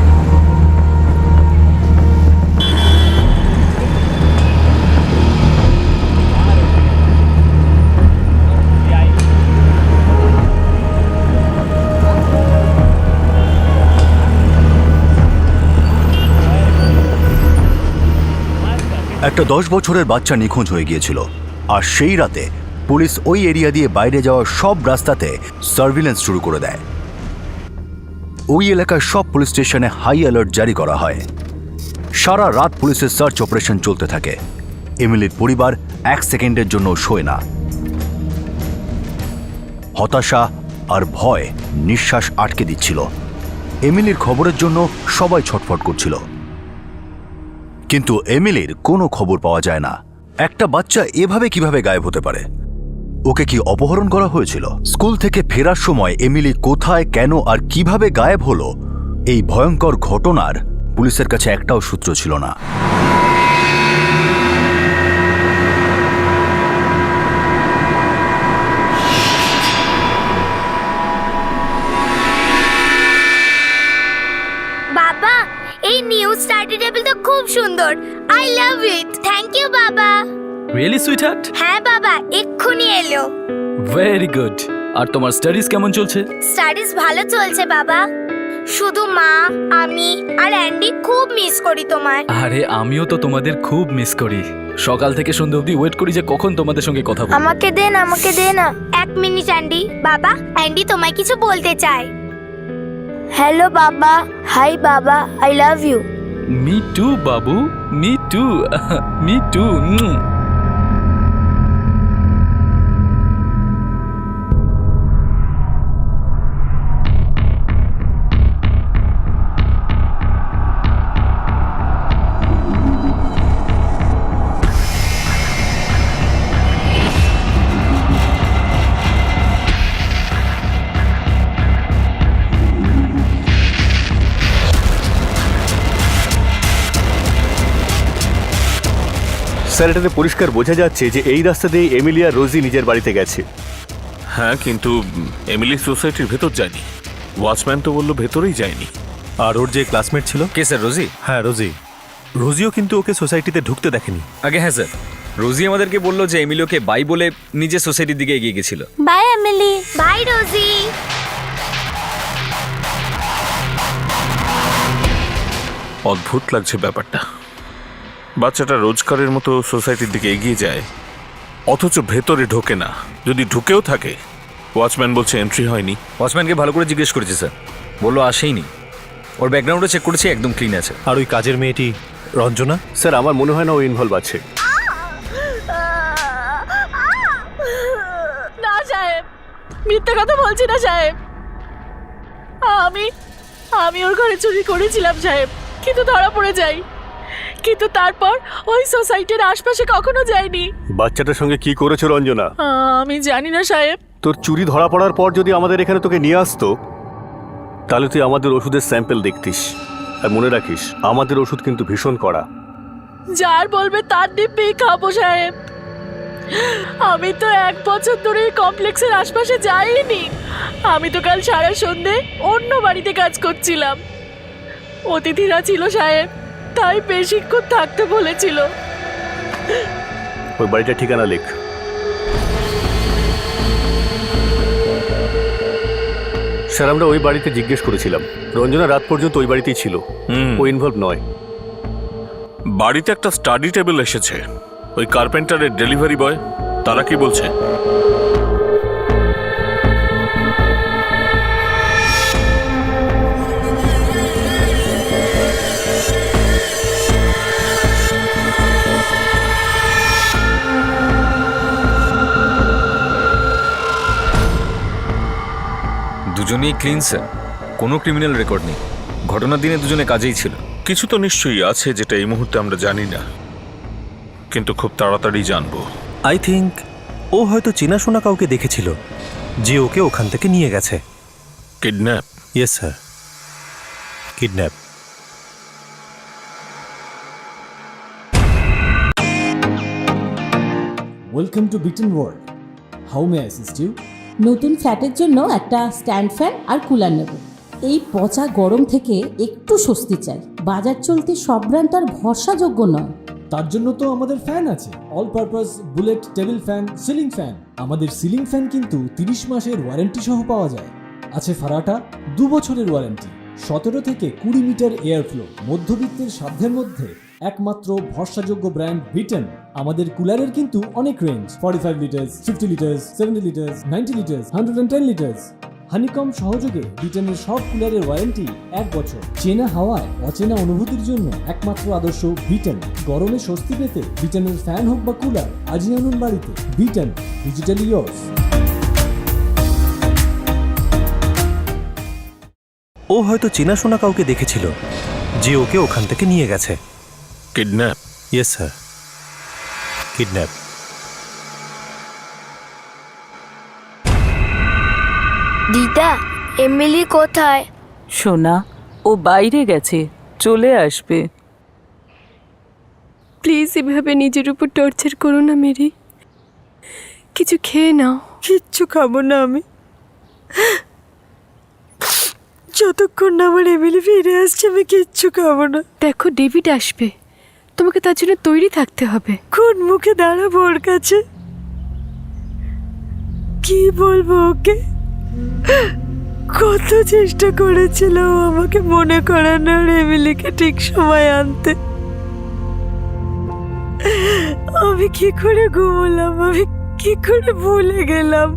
একটা 10 বছরের বাচ্চা নিখোঁজ হয়ে গিয়েছিল, আর সেই রাতে পুলিশ ওই এরিয়া দিয়ে বাইরে যাওয়ার সব রাস্তাতে সার্ভিলেন্স শুরু করে দেয়। ওই এলাকার সব পুলিশ স্টেশনে হাই অ্যালার্ট জারি করা হয়। সারা রাত পুলিশের সার্চ অপারেশন চলতে থাকে। এমিলির পরিবার 1 সেকেন্ডের জন্য শোয় না। হতাশা আর ভয় নিঃশ্বাস আটকে দিচ্ছিল। এমিলির খবরের জন্য সবাই ছটফট করছিল, কিন্তু এমিলির কোনো খবর পাওয়া যায় না। একটা বাচ্চা এভাবে কিভাবে গায়েব হতে পারে? ওকে কি অপহরণ করা হয়েছিল? স্কুল থেকে ফেরার সময় এমিলি কোথায়, কেন আর কিভাবে গায়েব হলো, এই ভয়ঙ্কর ঘটনার পুলিশের কাছে একটাও সূত্র ছিল না। বাবা, এই নিউ স্টাডি টেবিল তো খুব সুন্দর। I love it. Thank you বাবা। Really sweetheart? হ্যাঁ বাবা, এক্ষুনি এলো। Very good. আর তোমার স্টাডিজ কেমন চলছে? স্টাডিজ ভালো চলছে বাবা। শুধু মা, আমি আর অ্যান্ডি খুব মিস করি তোমায়। আরে আমিও তো তোমাদের খুব মিস করি। সকাল থেকে সন্ধ্যা অবধি ওয়েট করি যে কখন তোমাদের সঙ্গে কথা বলবো। আমাকে দে না। 1 মিনিট অ্যান্ডি। বাবা, অ্যান্ডি তোমায় কিছু বলতে চায়। হ্যালো বাবা। হাই বাবা, I love you. Me too বাবু, me too. Me too. Sir, এটাতে পরিষ্কার বোঝা যাচ্ছে যে এই রাস্তা দিয়ে এমিলি আর রোজি নিজের বাড়িতে গেছে। হ্যাঁ, কিন্তু এমিলি সোসাইটির ভেতর যায়নি। ওয়াচম্যান তো বললো ভেতরেই যায়নি। আর ওর যে ক্লাসমেট ছিল? কে স্যার, রোজি? হ্যাঁ, রোজিও কিন্তু ওকে সোসাইটিতে ঢুকতে দেখেনি। আগে হ্যাঁ স্যার, রোজি আমাদেরকে বললো যে এমিলি ওকে বাই বলে নিজের সোসাইটির দিকে এগিয়ে গেছিল। Bye Emily. Bye Rosie. অদ্ভুত লাগছে ব্যাপারটা। বাচ্চাটা রোজকারের মতো সোসাইটির দিকে এগিয়ে যায়, অথচ ভেতরে ঢোকে না। যদি ঢুকেও থাকে, ওয়াচম্যান বলছে এন্ট্রি হয়নি। ওয়াচম্যানকে ভালো করে জিজ্ঞেস করেছি স্যার, বললো আসেইনি। ওর ব্যাকগ্রাউন্ডও চেক করেছি, একদম ক্লিন আছে। আর ওই কাজের মেয়েটি রঞ্জনা? স্যার, আমার মনে হয় না ও ইনভলভ আছে। না সাহেব, মিথ্যা কথা বলছি না সাহেব। আমি ওর ঘরে চুরি করেছিলাম সাহেব, কিন্তু ধরা পড়ে যাই। কিন্তু তারপর ওই সোসাইটির আশপাশে কখনো যাইনি। বাচ্চাটার সঙ্গে কি করেছো রঞ্জনা? আমি জানি না সাহেব। তোর চুরি ধরা পড়ার পর যদি আমাদের এখানে তোকে নিয়ে আসতো, তাহলে তুই আমাদের ওষুধের স্যাম্পল দেখতিস। আর মনে রাখিস, আমাদের ওষুধ কিন্তু ভীষণ কড়া। যার বলবে তার দিব্যেই খাবো সাহেব। আমি তো 1 বছর ধরে কমপ্লেক্সের আশপাশে যাইনি। আমি তো কাল সারা সন্ধে অন্য বাড়িতে কাজ করছিলাম। অতিথিরা ছিল সাহেব, তাই বেশিক্ষণ থাকতে বলেছিল। ওই বাড়িটা ঠিকানা লেখ। স্যার, আমরা ওই বাড়িতে জিজ্ঞেস করেছিলাম। রঞ্জনা রাত পর্যন্ত ওই বাড়িতেই ছিল। ও ইনভলভ নয়। বাড়িতে একটা স্টাডি টেবিল এসেছে। ওই কার্পেন্টারের ডেলিভারি বয়, তারা কি বলছে? দুজনেই ক্লিন স্যার, কোনো ক্রিমিনাল রেকর্ড নেই। ঘটনার দিনে দুজনে কাজেই ছিল। কিছু তো নিশ্চয়ই আছে যেটা এই মুহূর্তে আমরা জানি না, কিন্তু খুব তাড়াতাড়ি জানবো। আই থিঙ্ক ও হয়তো চেনাশোনা কাউকে দেখেছিল যে ওকে ওখান থেকে নিয়ে গেছে। Kidnap? Yes sir, kidnap. Welcome to Beaton world. How may I assist you? নতুন ফ্ল্যাটের জন্য একটা স্ট্যান্ড ফ্যান আর কুলার নেব। এই পচা গরম থেকে একটু স্বস্তি চাই। বাজার চলতে সব ব্র্যান্ড তো আর ভরসাযোগ্য নয়। তার জন্য তো আমাদের ফ্যান আছে, all purpose bullet table fan, ceiling fan. আমাদের সিলিং ফ্যান কিন্তু 30 মাসের ওয়ারেন্টি সহ পাওয়া যায়। আছে ফারাটা 2 বছরের ওয়ারেন্টি, 17 থেকে 20 মিটার এয়ার ফ্লো, মধ্যবিত্তের সাধ্যের মধ্যে একমাত্র ভরসাযোগ্য ব্র্যান্ড বিটেন। আমাদের কুলারের কিন্তু অনেক range, 45 litres, 50 litres, 70 litres, 90 litres, 110 litres. Honeycomb সহযোগে বিটেনের সব কুলারের ওয়ারেন্টি 1 বছর। চেনা হাওয়ায় অচেনা অনুভূতির জন্য একমাত্র আদর্শ বিটেন। গরমে স্বস্তি পেতে বিটেনের ফ্যান হোক বা কুলার আজই আনুন বাড়িতে। Beaten, digitally yours. ও হয়তো চেনাশোনা কাউকে দেখেছিল যে ওকে ওখান থেকে নিয়ে গেছে। কিডন্যাপ? Yes sir, kidnap. দিদা, এমিলি কোথায়? সোনা, ও বাইরে গেছে, চলে আসবে। প্লিজ এভাবে নিজের উপর টর্চার করো না মেরি। কিছু খেয়ে নাও। কিচ্ছু খাবো না আমি, যতক্ষণ না আমার এমিলি ফিরে আসছে আমি কিচ্ছু খাবো না। দেখো ডেভিড আসবে, তোমাকে তার জন্য তৈরি থাকতে হবে। কোন মুখে দাঁড়াবো ওর কাছে? কি বলবো ওকে? কত চেষ্টা করেছিল ও আমাকে মনে করানোর, এমিলিকে ঠিক সময় আনতে। আমি কি করে ঘুমলাম, আমি কি করে ভুলে গেলাম?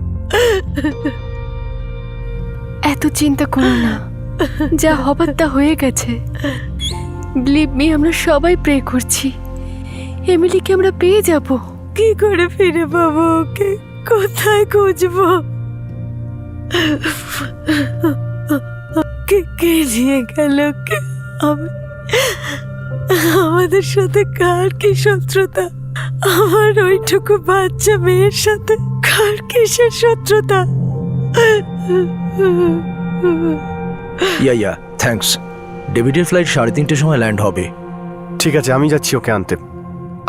এত চিন্তা করো না, যা হবার তা হয়ে গেছে। বিলিভ মি, আমরা সবাই প্রে করছি এমিলিকে আমরা পেয়ে যাব। কি করে ফিরে পাবো ওকে? কোথায় খুঁজবো? কে নিয়ে গেল ওকে? আমাদের সাথে কার কি শত্রুতা? আমার ওইটুকু বাচ্চা মেয়ের সাথে কার কিসের শত্রুতা? ইয়া থ্যাঙ্কস। ডেভিডের ফ্লাইট 3:30 সময় ল্যান্ড হবে। ঠিক আছে, আমি যাচ্ছি ওকে আনতে।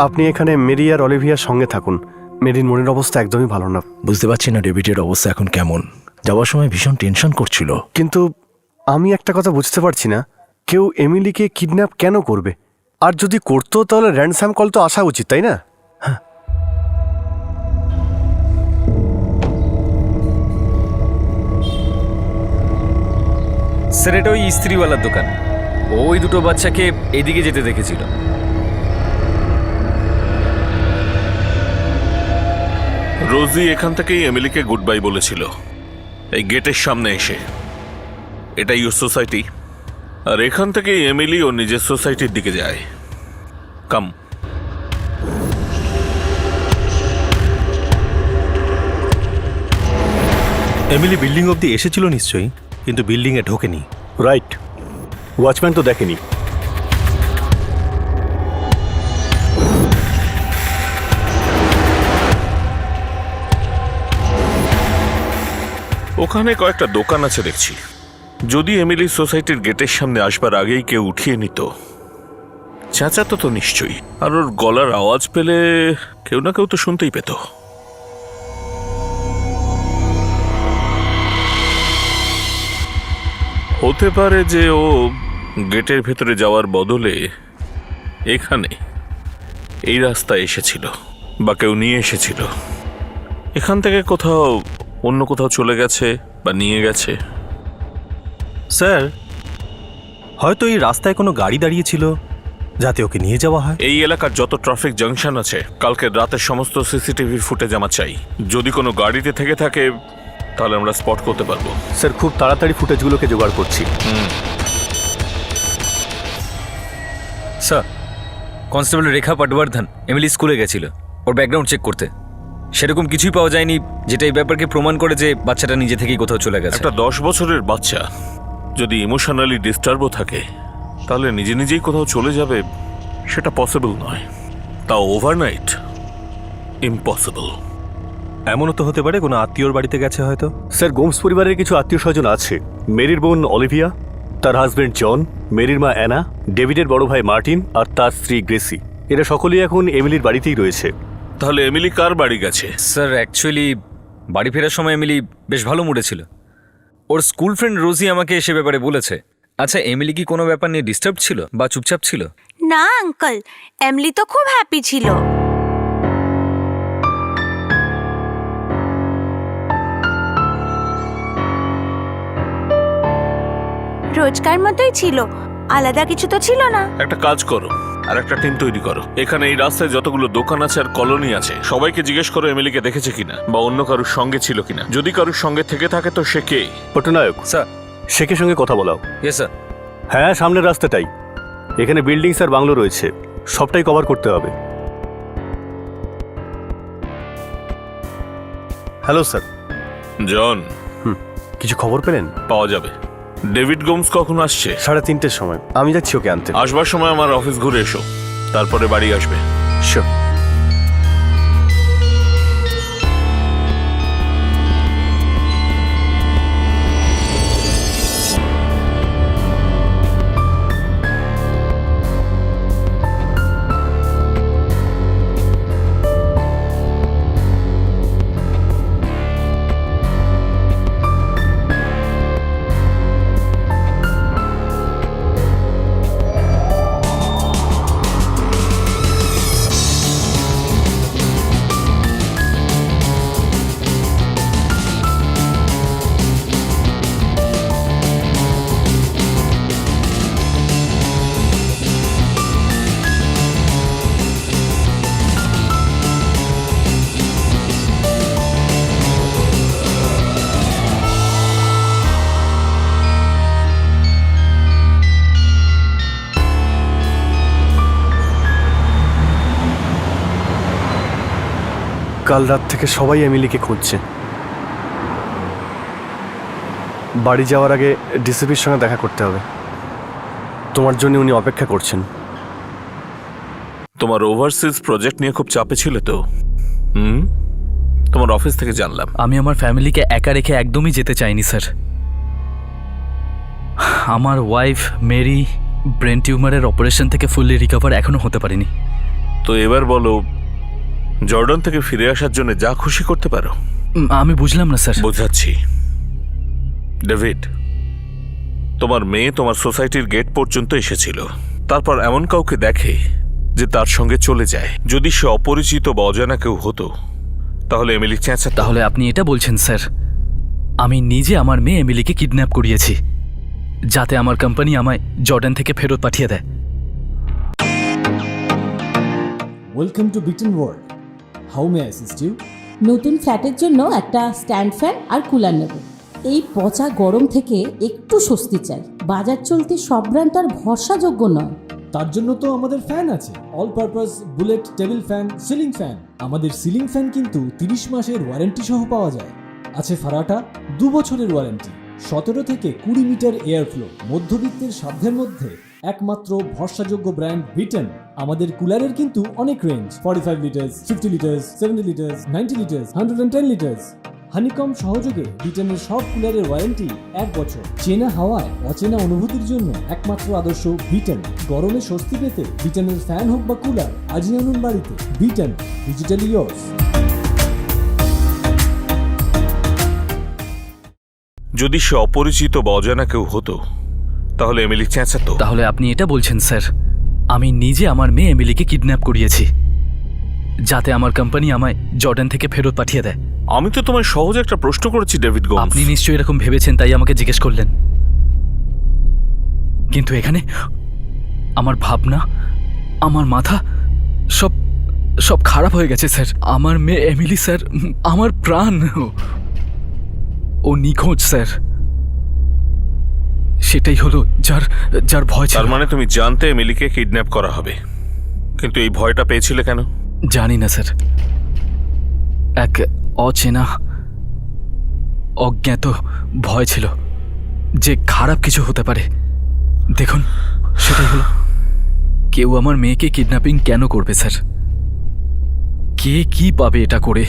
আপনি এখানে মেরি আর অলিভিয়ার সঙ্গে থাকুন। মেরির মনের অবস্থা একদমই ভালো না। বুঝতে পারছি না ডেভিডের অবস্থা এখন কেমন। যাওয়ার সময় ভীষণ টেনশন করছিল। কিন্তু আমি একটা কথা বুঝতে পারছি না, কেউ এমিলিকে কিডন্যাপ কেন করবে? আর যদি করতো তাহলে র্যানসাম কল তো আসা উচিত, তাই না? স্যার, এটা ওই ইস্ত্রিওয়ালার দোকান। ওই দুটো বাচ্চাকে এদিকে যেতে দেখেছিল। রোজি এখান থেকেই এমিলিকে গুড বাই বলেছিল, এই গেটের সামনে এসে। এটাই ওর সোসাইটি, আর এখান থেকেই এমিলি ওর নিজের সোসাইটির দিকে যায়। কাম। এমিলি বিল্ডিং অবধি এসেছিল নিশ্চয়ই, কিন্তু বিল্ডিংয়ে ঢোকেনি। রাইট, ওয়াচম্যান তো দেখেনি। ওখানে কয়েকটা দোকান আছে দেখছি। যদি এমিলি সোসাইটির গেটের সামনে আসবার আগেই কেউ উঠিয়ে নিত, চেঁচাতো তো নিশ্চয়ই। আর ওর গলার আওয়াজ পেলে কেউ না কেউ তো শুনতেই পেত। হতে পারে যে ও গেটের ভেতরে যাওয়ার বদলে এখানে এই রাস্তায় এসেছিল, বা কেউ নিয়ে এসেছিল। এখান থেকে কোথাও অন্য কোথাও চলে গেছে বা নিয়ে গেছে। স্যার, হয়তো এই রাস্তায় কোনো গাড়ি দাঁড়িয়েছিল যাতে ওকে নিয়ে যাওয়া হয়। এই এলাকার যত ট্রাফিক জাংশন আছে, কালকে রাতের সমস্ত সিসিটিভি ফুটেজ আমার চাই। যদি কোনো গাড়িতে থেকে থাকে তাহলে আমরা স্পট করতে পারবো। স্যার, খুব তাড়াতাড়ি ফুটেজগুলোকে জোগাড় করছি। স্যার, কনস্টেবল রেখা পাটবর্ধন এমিলি স্কুলে গেছিল ওর ব্যাকগ্রাউন্ড চেক করতে। সেরকম কিছুই পাওয়া যায়নি যেটা এই ব্যাপারকে প্রমাণ করে যে বাচ্চাটা নিজে থেকেই কোথাও চলে গেছে। একটা 10 বছরের বাচ্চা যদি ইমোশনালি ডিস্টার্বও থাকে, তাহলে নিজে নিজেই কোথাও চলে যাবে সেটা পসিবল নয়। তাও ওভারনাইট, ইম্পসিবল। এমনও তো হতে পারে কোনো আত্মীয়র বাড়িতে গেছে হয়তো। স্যার, গোমস পরিবারের কিছু আত্মীয় স্বজন আছে। মেরির বোন অলিভিয়া, তার হাজবেন্ড জন, মেরির মা অ্যানা, ডেভিডের বড় ভাই মার্টিন আর তার স্ত্রী গ্রেসি। এরা সকলেই এখন এমিলির বাড়িতেই রয়েছে। তাহলে এমিলি কার বাড়ি গেছে? স্যার, অ্যাকচুয়ালি বাড়ি ফেরার সময় এমিলি বেশ ভালো মুডে ছিল। ওর স্কুল ফ্রেন্ড রোজি আমাকে সে ব্যাপারে বলেছে। আচ্ছা, এমিলি কি কোনো ব্যাপার নিয়ে ডিস্টার্ব ছিল বা চুপচাপ ছিল? না আঙ্কেল, এমিলি তো খুব হ্যাপি ছিল। রোজকার মতোই ছিল। আলাদা কিছু তো ছিল না। একটা কাজ করো, আর একটা টিম তৈরি করো। এখানে এই রাস্তায় যতগুলো দোকান আছে আর কলোনি আছে, সবাইকে জিজ্ঞেস করো এমিলিকে দেখেছে কিনা, বা অন্য কারোর সঙ্গে ছিল কিনা। যদি কারোর সঙ্গে থেকে থাকে তো সে কে? পটনায়ক স্যার। শেখের সঙ্গে কথা বলাও। Yes sir. হ্যাঁ, সামনের রাস্তাটাই। এখানে বিল্ডিংস আর বাংলো রয়েছে, সবটাই কভার করতে হবে। Hello sir. জন, কিছু খবর পেলেন? পাওয়া যাবে। ডেভিড গোমস কখন আসছে? 3:30-এর সময়। আমি যাচ্ছি ওকে আনতে। আসবার সময় আমার অফিস ঘুরে এসো, তারপরে বাড়ি আসবে। শিওর। কাল রাত থেকে সবাই এমিলিকে খুঁজছে। বাড়ি যাওয়ার আগে ডিসিপির সঙ্গে দেখা করতে হবে। তোমার জন্য উনি অপেক্ষা করছেন। তোমার ওভারসিজ প্রজেক্ট নিয়ে খুব চাপে ছিল তো? তোমার অফিস থেকে জানলাম। আমি আমার ফ্যামিলিকে একা রেখে একদমই যেতে চাইনি স্যার। আমার ওয়াইফ মেরি ব্রেন টিউমারের অপারেশন থেকে ফুললি রিকভার এখনো হতে পারেনি। তো এবার বলো, জর্ডান থেকে ফিরে আসার জন্য যা খুশি করতে পারো? আমি বুঝলাম না স্যার। বোঝাচ্ছি। ডেভিড, তোমার মেয়ে তোমার সোসাইটির গেট পর্যন্ত এসেছিল, তারপর এমন কাউকে দেখে যে তার সঙ্গে চলে যায়। যদি সে অপরিচিত বা অজানা কেউ হতো তাহলে এমিলি চেঁচাতো। তাহলে আপনি এটা বলছেন স্যার, আমি নিজে আমার মেয়ে এমিলিকে কিডন্যাপ করিয়েছি যাতে আমার কোম্পানি আমায় জর্ডান থেকে ফেরত পাঠিয়ে দেয়। Welcome to Beaton world. How may I assist you? নতুন ফ্ল্যাটের জন্য একটা স্ট্যান্ড ফ্যান আর কুলার নেব। এই পচা গরম থেকে একটু স্বস্তি চাই। বাজার চলতে সব ব্র্যান্ড তো আর ভরসাযোগ্য নয়। তার জন্য তো আমাদের ফ্যান আছে, all purpose bullet table fan, ceiling fan. আমাদের সিলিং ফ্যান কিন্তু 30 মাসের ওয়ারেন্টি সহ পাওয়া যায়। আছে ফারাটা 2 বছরের ওয়ারেন্টি, 17 থেকে 20 মিটার এয়ার ফ্লো। মধ্যবিত্তের সাধ্যের মধ্যে একমাত্র ভরসাযোগ্য ব্র্যান্ড বিটন। আমাদের কুলারের কিন্তু অনেক range, 45 litres, 50 litres, 70 litres, 90 litres, 110 litres. Honeycomb সহযোগে বিটনের সব কুলারের ওয়ারেন্টি 1 বছর। চেনা হাওয়ায় অচেনা অনুভূতির জন্য একমাত্র আদর্শ বিটন। গরমে স্বস্তি পেতে বিটনের ফ্যান হোক বা কুলার, আজই আনুন বাড়িতে। Vuitton, digitally yours. যদি সে অপরিচিত বা অজানা কেউ হতো তাহলে এমিলি চেঁচাতো। তাহলে আপনি এটা বলছেন স্যার, আমি নিজে আমার মেয়ে এমিলিকে কিডন্যাপ করিয়েছি যাতে আমার কোম্পানি আমায় জর্ডান থেকে ফেরত পাঠিয়ে দেয়। আমি তো তোমায় সহজ একটা প্রশ্ন করেছি ডেভিড গোমস। আপনি নিশ্চয়ই এরকম ভেবেছেন তাই আমাকে জিজ্ঞেস করলেন, কিন্তু এখানে আমার ভাবনা, আমার মাথা সব সব খারাপ হয়ে গেছে স্যার। আমার মেয়ে এমিলি স্যার, আমার প্রাণ, ও নিখোঁজ স্যার। সেটাই হলো যার যার ভয় ছিল। তার মানে তুমি জানতে এমিলিকে কিডন্যাপ করা হবে, কিন্তু এই ভয়টা পেয়েছিলে কেন? জানি না স্যার, এক অচেনা অজ্ঞাত ভয় ছিল যে খারাপ কিছু হতে পারে। দেখুন, সেটাই হলো। কেউ আমার মেয়েকে কিডন্যাপিং কেন করবে স্যার? কে কি পাবে এটা করে?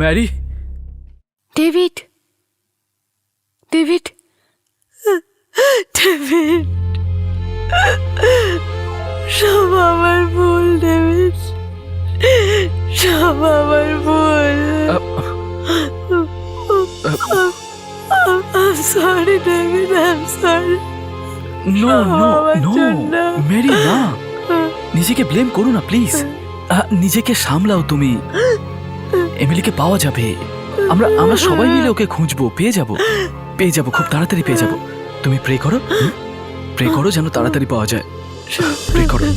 ম্যারি, ডেভিড, ডেভিড, ডেভিড, সব আমার ভুল ডেভিড, সব আমার ভুল। I'm sorry, David, I'm sorry. No no no Mary, না, নিজেকে ব্লেম করো না প্লিজ। নিজেকে সামলাও তুমি। এমিলিকে পাওয়া যাবে, আমরা সবাই মিলে ওকে খুঁজবো, পেয়ে যাব, খুব তাড়াতাড়ি পেয়ে যাব। তুমি প্রে করো, প্রে করো যেন তাড়াতাড়ি পাওয়া যায়। প্রে করো।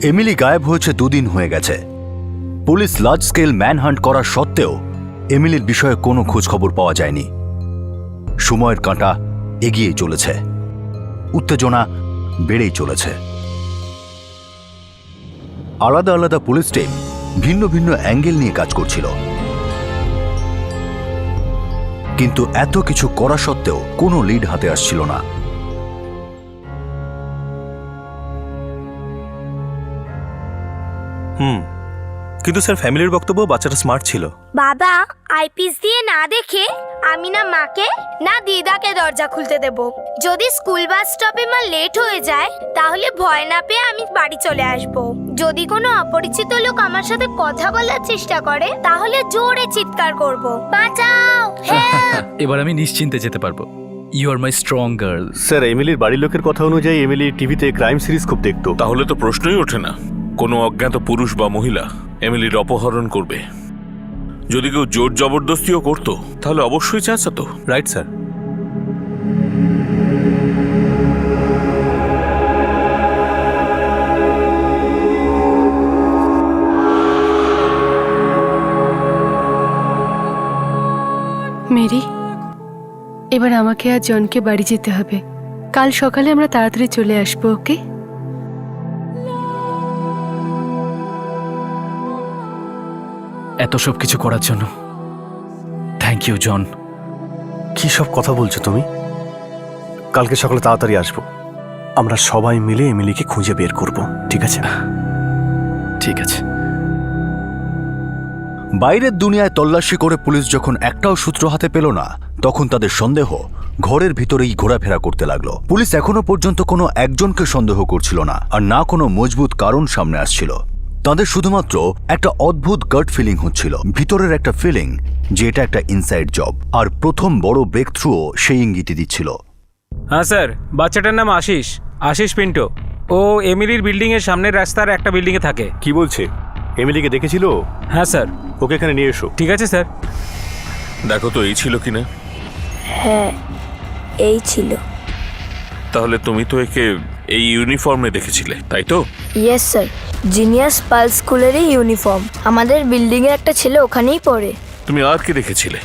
এমিলি গায়েব হয়েছে 2 দিন হয়ে গেছে। পুলিশ লার্জ স্কেল ম্যানহান্ট করার সত্ত্বেও এমিলির বিষয়ে কোনো খোঁজ খবর পাওয়া যায়নি। সময়ের কাঁটা এগিয়েই চলেছে, উত্তেজনা বেড়েই চলেছে। আলাদা আলাদা পুলিশ টিম ভিন্ন ভিন্ন অ্যাঙ্গেল নিয়ে কাজ করছিল, কিন্তু এত কিছু করা সত্ত্বেও কোনো লিড হাতে আসছিল না। কিন্তু স্যার ফ্যামিলির বক্তব্য বাচ্চাটা স্মার্ট ছিল। বাবা আইপিএস দিয়ে না দেখে আমি না মাকে না দিদাকে দরজা খুলতে দেব। যদি স্কুল বাস স্টপে মা লেট হয়ে যায় তাহলে ভয় না পেয়ে আমি বাড়ি চলে আসব। যদি কোনো অপরিচিত লোক আমার সাথে কথা বলার চেষ্টা করে তাহলে জোরে চিৎকার করব, বাঁচাও, হেল্প। এবার আমি নিশ্চিন্তে যেতে পারবো। You are my strong girl. Sir এমিলির বাড়ির লোকের কথা অনুযায়ী এমিলি টিভিতে ক্রাইম সিরিজ খুব দেখতো। তাহলে তো প্রশ্নই ওঠে না কোনো অজ্ঞাত পুরুষ বা মহিলা এমিলির অপহরণ করবে। যদি কেউ জোর জবরদস্তিও করতো তাহলে অবশ্যই চেঁচাতো। Right sir. মেরি, এবার আমাকে আর জনকে বাড়ি যেতে হবে। কাল সকালে আমরা তাড়াতাড়ি চলে আসবো, ওকে? এত সব কিছু করার জন্য থ্যাংক ইউ জন। কি সব কথা বলছো তুমি? কালকে সকালে তাড়াতাড়ি আসবো, আমরা সবাই মিলে এমিলিকে খুঁজে বের করব, ঠিক আছে? ঠিক আছে। বাইরের দুনিয়ায় তল্লাশি করে পুলিশ যখন একটাও সূত্র হাতে পেল না, তখন তাদের সন্দেহ ঘরের ভিতরেই ঘোরাফেরা করতে লাগলো। পুলিশ এখনো পর্যন্ত কোনো একজনকে সন্দেহ করছিল না, আর না কোনো মজবুত কারণ সামনে আসছিল। তাদের শুধুমাত্র একটা অদ্ভুত গাট ফিলিং হচ্ছিল, ভিতরের একটা ফিলিং যে এটা একটা ইনসাইড জব। আর প্রথম বড় ব্রেক থ্রুও সেই ইঙ্গিতই দিচ্ছিল। হ্যাঁ স্যার, বাচ্চাটার নাম আশিস পিন্টো। ও এমিলির বিল্ডিং এর সামনের রাস্তার একটা বিল্ডিং এ থাকে। কি বলছে? এমিলিকে দেখেছিল? হ্যাঁ স্যার। ওকে এখানে নিয়ে এসো। ঠিক আছে স্যার। দেখো তো এই ছিল কিনা। হ্যাঁ এই ছিল। তাহলে তুমি তো একে এই ইউনিফর্মে দেখেছিলে, তাই তো? ইয়েস স্যার, জিনিয়াস পার্ল স্কুলেরই ইউনিফর্ম। আমাদের বিল্ডিং এর একটা ছেলে ওখানেই পড়ে। তুমি আর কি দেখেছিলে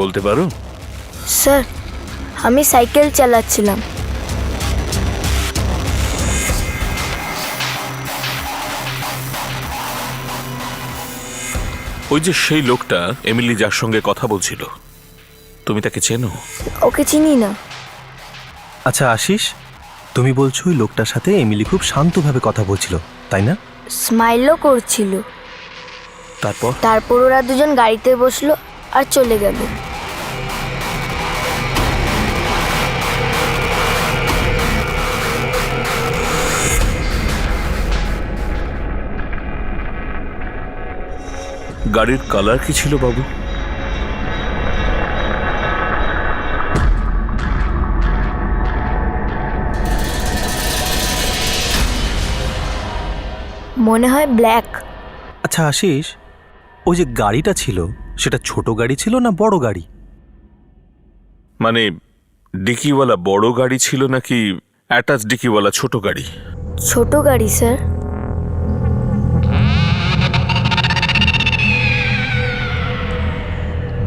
বলতে পারো? স্যার আমি সাইকেল চালাচ্ছিলাম। ওই যে সেই লোকটা এমিলি যার সঙ্গে কথা বলছিল, তুমি তাকে চেনো? ওকে চিনি না। আচ্ছা আশিস, তুমি বলছো ওই লোকটার সাথে এমিলি খুব শান্তভাবে কথা বলছিল, তাই না? স্মাইলও করছিল। তারপর ওরা দুজন গাড়িতে বসলো আর চলে গেল। গাড়ির কালার কি ছিল বাবু? মনে হয় ব্ল্যাক। আচ্ছা আশিস, ওই যে গাড়িটা ছিল সেটা ছোট গাড়ি ছিল না বড় গাড়ি? মানে ডিকিওয়ালা বড় গাড়ি ছিল নাকি অ্যাটাচ ডিকিওয়ালা ছোট গাড়ি? ছোট গাড়ি স্যার।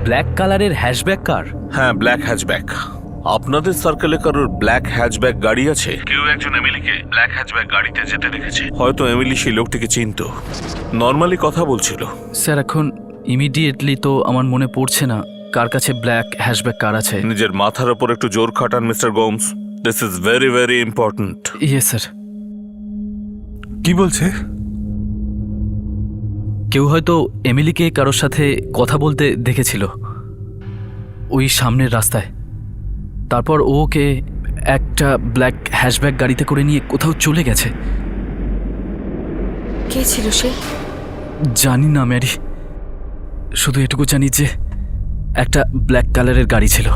ব্ল্যাক কালারের হ্যাশব্যাক কার? হ্যাঁ, ব্ল্যাক হ্যাচব্যাক। আপনাদের সার্কেলে কারোর ব্ল্যাক হ্যাচব্যাক গাড়ি আছে? কেউ একজন এমিলিকে ব্ল্যাক হ্যাচব্যাক গাড়িতে যেতে দেখেছে। হয়তো এমিলি সেই লোকটিকে চিনতো, নর্মালি কথা বলছিল। স্যার এখন ইমিডিয়েটলি তো আমার মনে পড়ছে না কার কাছে ব্ল্যাক হ্যাশব্যাক কার আছে। নিজের মাথার উপর একটু জোর খাটান mister Gomes, this is very very important. Yes sir. কি বলছে? কেউ হয়তো এমিলিকে কারোর সাথে কথা বলতে দেখেছিল ওই সামনের রাস্তায়। তারপর ওকে একটা ব্ল্যাক হ্যাশব্যাক গাড়িতে করে নিয়ে কোথাও চলে গেছে। কে ছিল সে? জানি না ম্যারি, শুধু এটুকু জানি যে একটা ব্ল্যাক কালারের গাড়ি ছিল।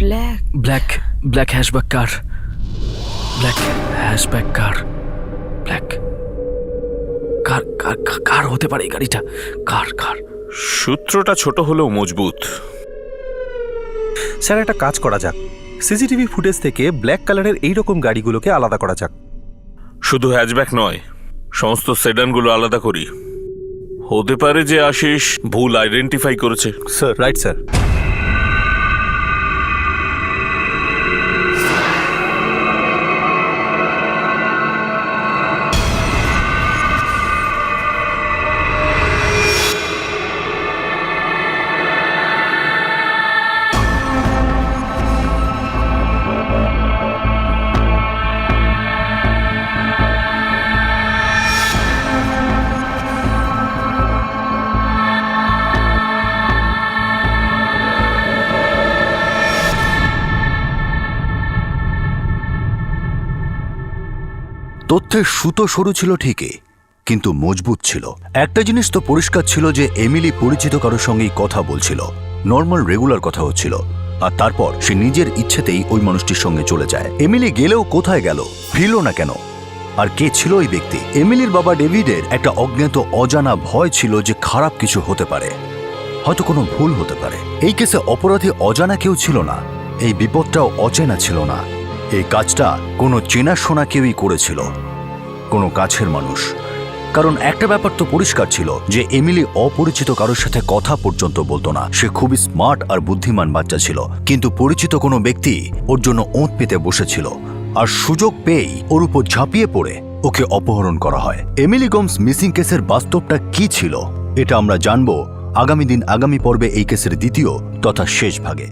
ব্ল্যাক ব্ল্যাক হ্যাশব্যাক কার, ব্ল্যাক কার কার কার হতে পারে এই গাড়িটা? কার? সূত্রটা ছোট হলেও মজবুত। স্যার একটা কাজ করা যাক, সিসিটিভি ফুটেজ থেকে ব্ল্যাক কালারের এই রকম গাড়িগুলোকে আলাদা করা যাক। শুধু হ্যাচব্যাক নয়, সমস্ত সেডানগুলো আলাদা করি। হতে পারে যে আশিস ভুল আইডেন্টিফাই করেছে। Sir right sir. তথ্যের সুতো সরু ছিল ঠিকই, কিন্তু মজবুত ছিল। একটা জিনিস তো পরিষ্কার ছিল যে এমিলি পরিচিত কারোর সঙ্গেই কথা বলছিল, নর্মাল রেগুলার কথা হচ্ছিল, আর তারপর সে নিজের ইচ্ছেতেই ওই মানুষটির সঙ্গে চলে যায়। এমিলি গেলেও কোথায় গেল, ফিরল না কেন, আর কে ছিল ওই ব্যক্তি? এমিলির বাবা ডেভিডের একটা অজ্ঞাত অজানা ভয় ছিল যে খারাপ কিছু হতে পারে, হয়তো কোনো ভুল হতে পারে। এই কেসে অপরাধী অজানা কেউ ছিল না, এই বিপদটাও অচেনা ছিল না। এই কাজটা কোনো চেনাশোনা কেউই করেছিল, কোনো কাছের মানুষ। কারণ একটা ব্যাপার তো পরিষ্কার ছিল যে এমিলি অপরিচিত কারোর সাথে কথা পর্যন্ত বলতো না। সে খুবই স্মার্ট আর বুদ্ধিমান বাচ্চা ছিল, কিন্তু পরিচিত কোনো ব্যক্তি ওর জন্য ওঁত পেতে বসেছিল, আর সুযোগ পেয়েই ওর উপর ঝাঁপিয়ে পড়ে ওকে অপহরণ করা হয়। এমিলি গোমস মিসিং কেসের বাস্তবটা কি ছিল এটা আমরা জানবো আগামী পর্বে এই কেসের দ্বিতীয় তথা শেষ ভাগে।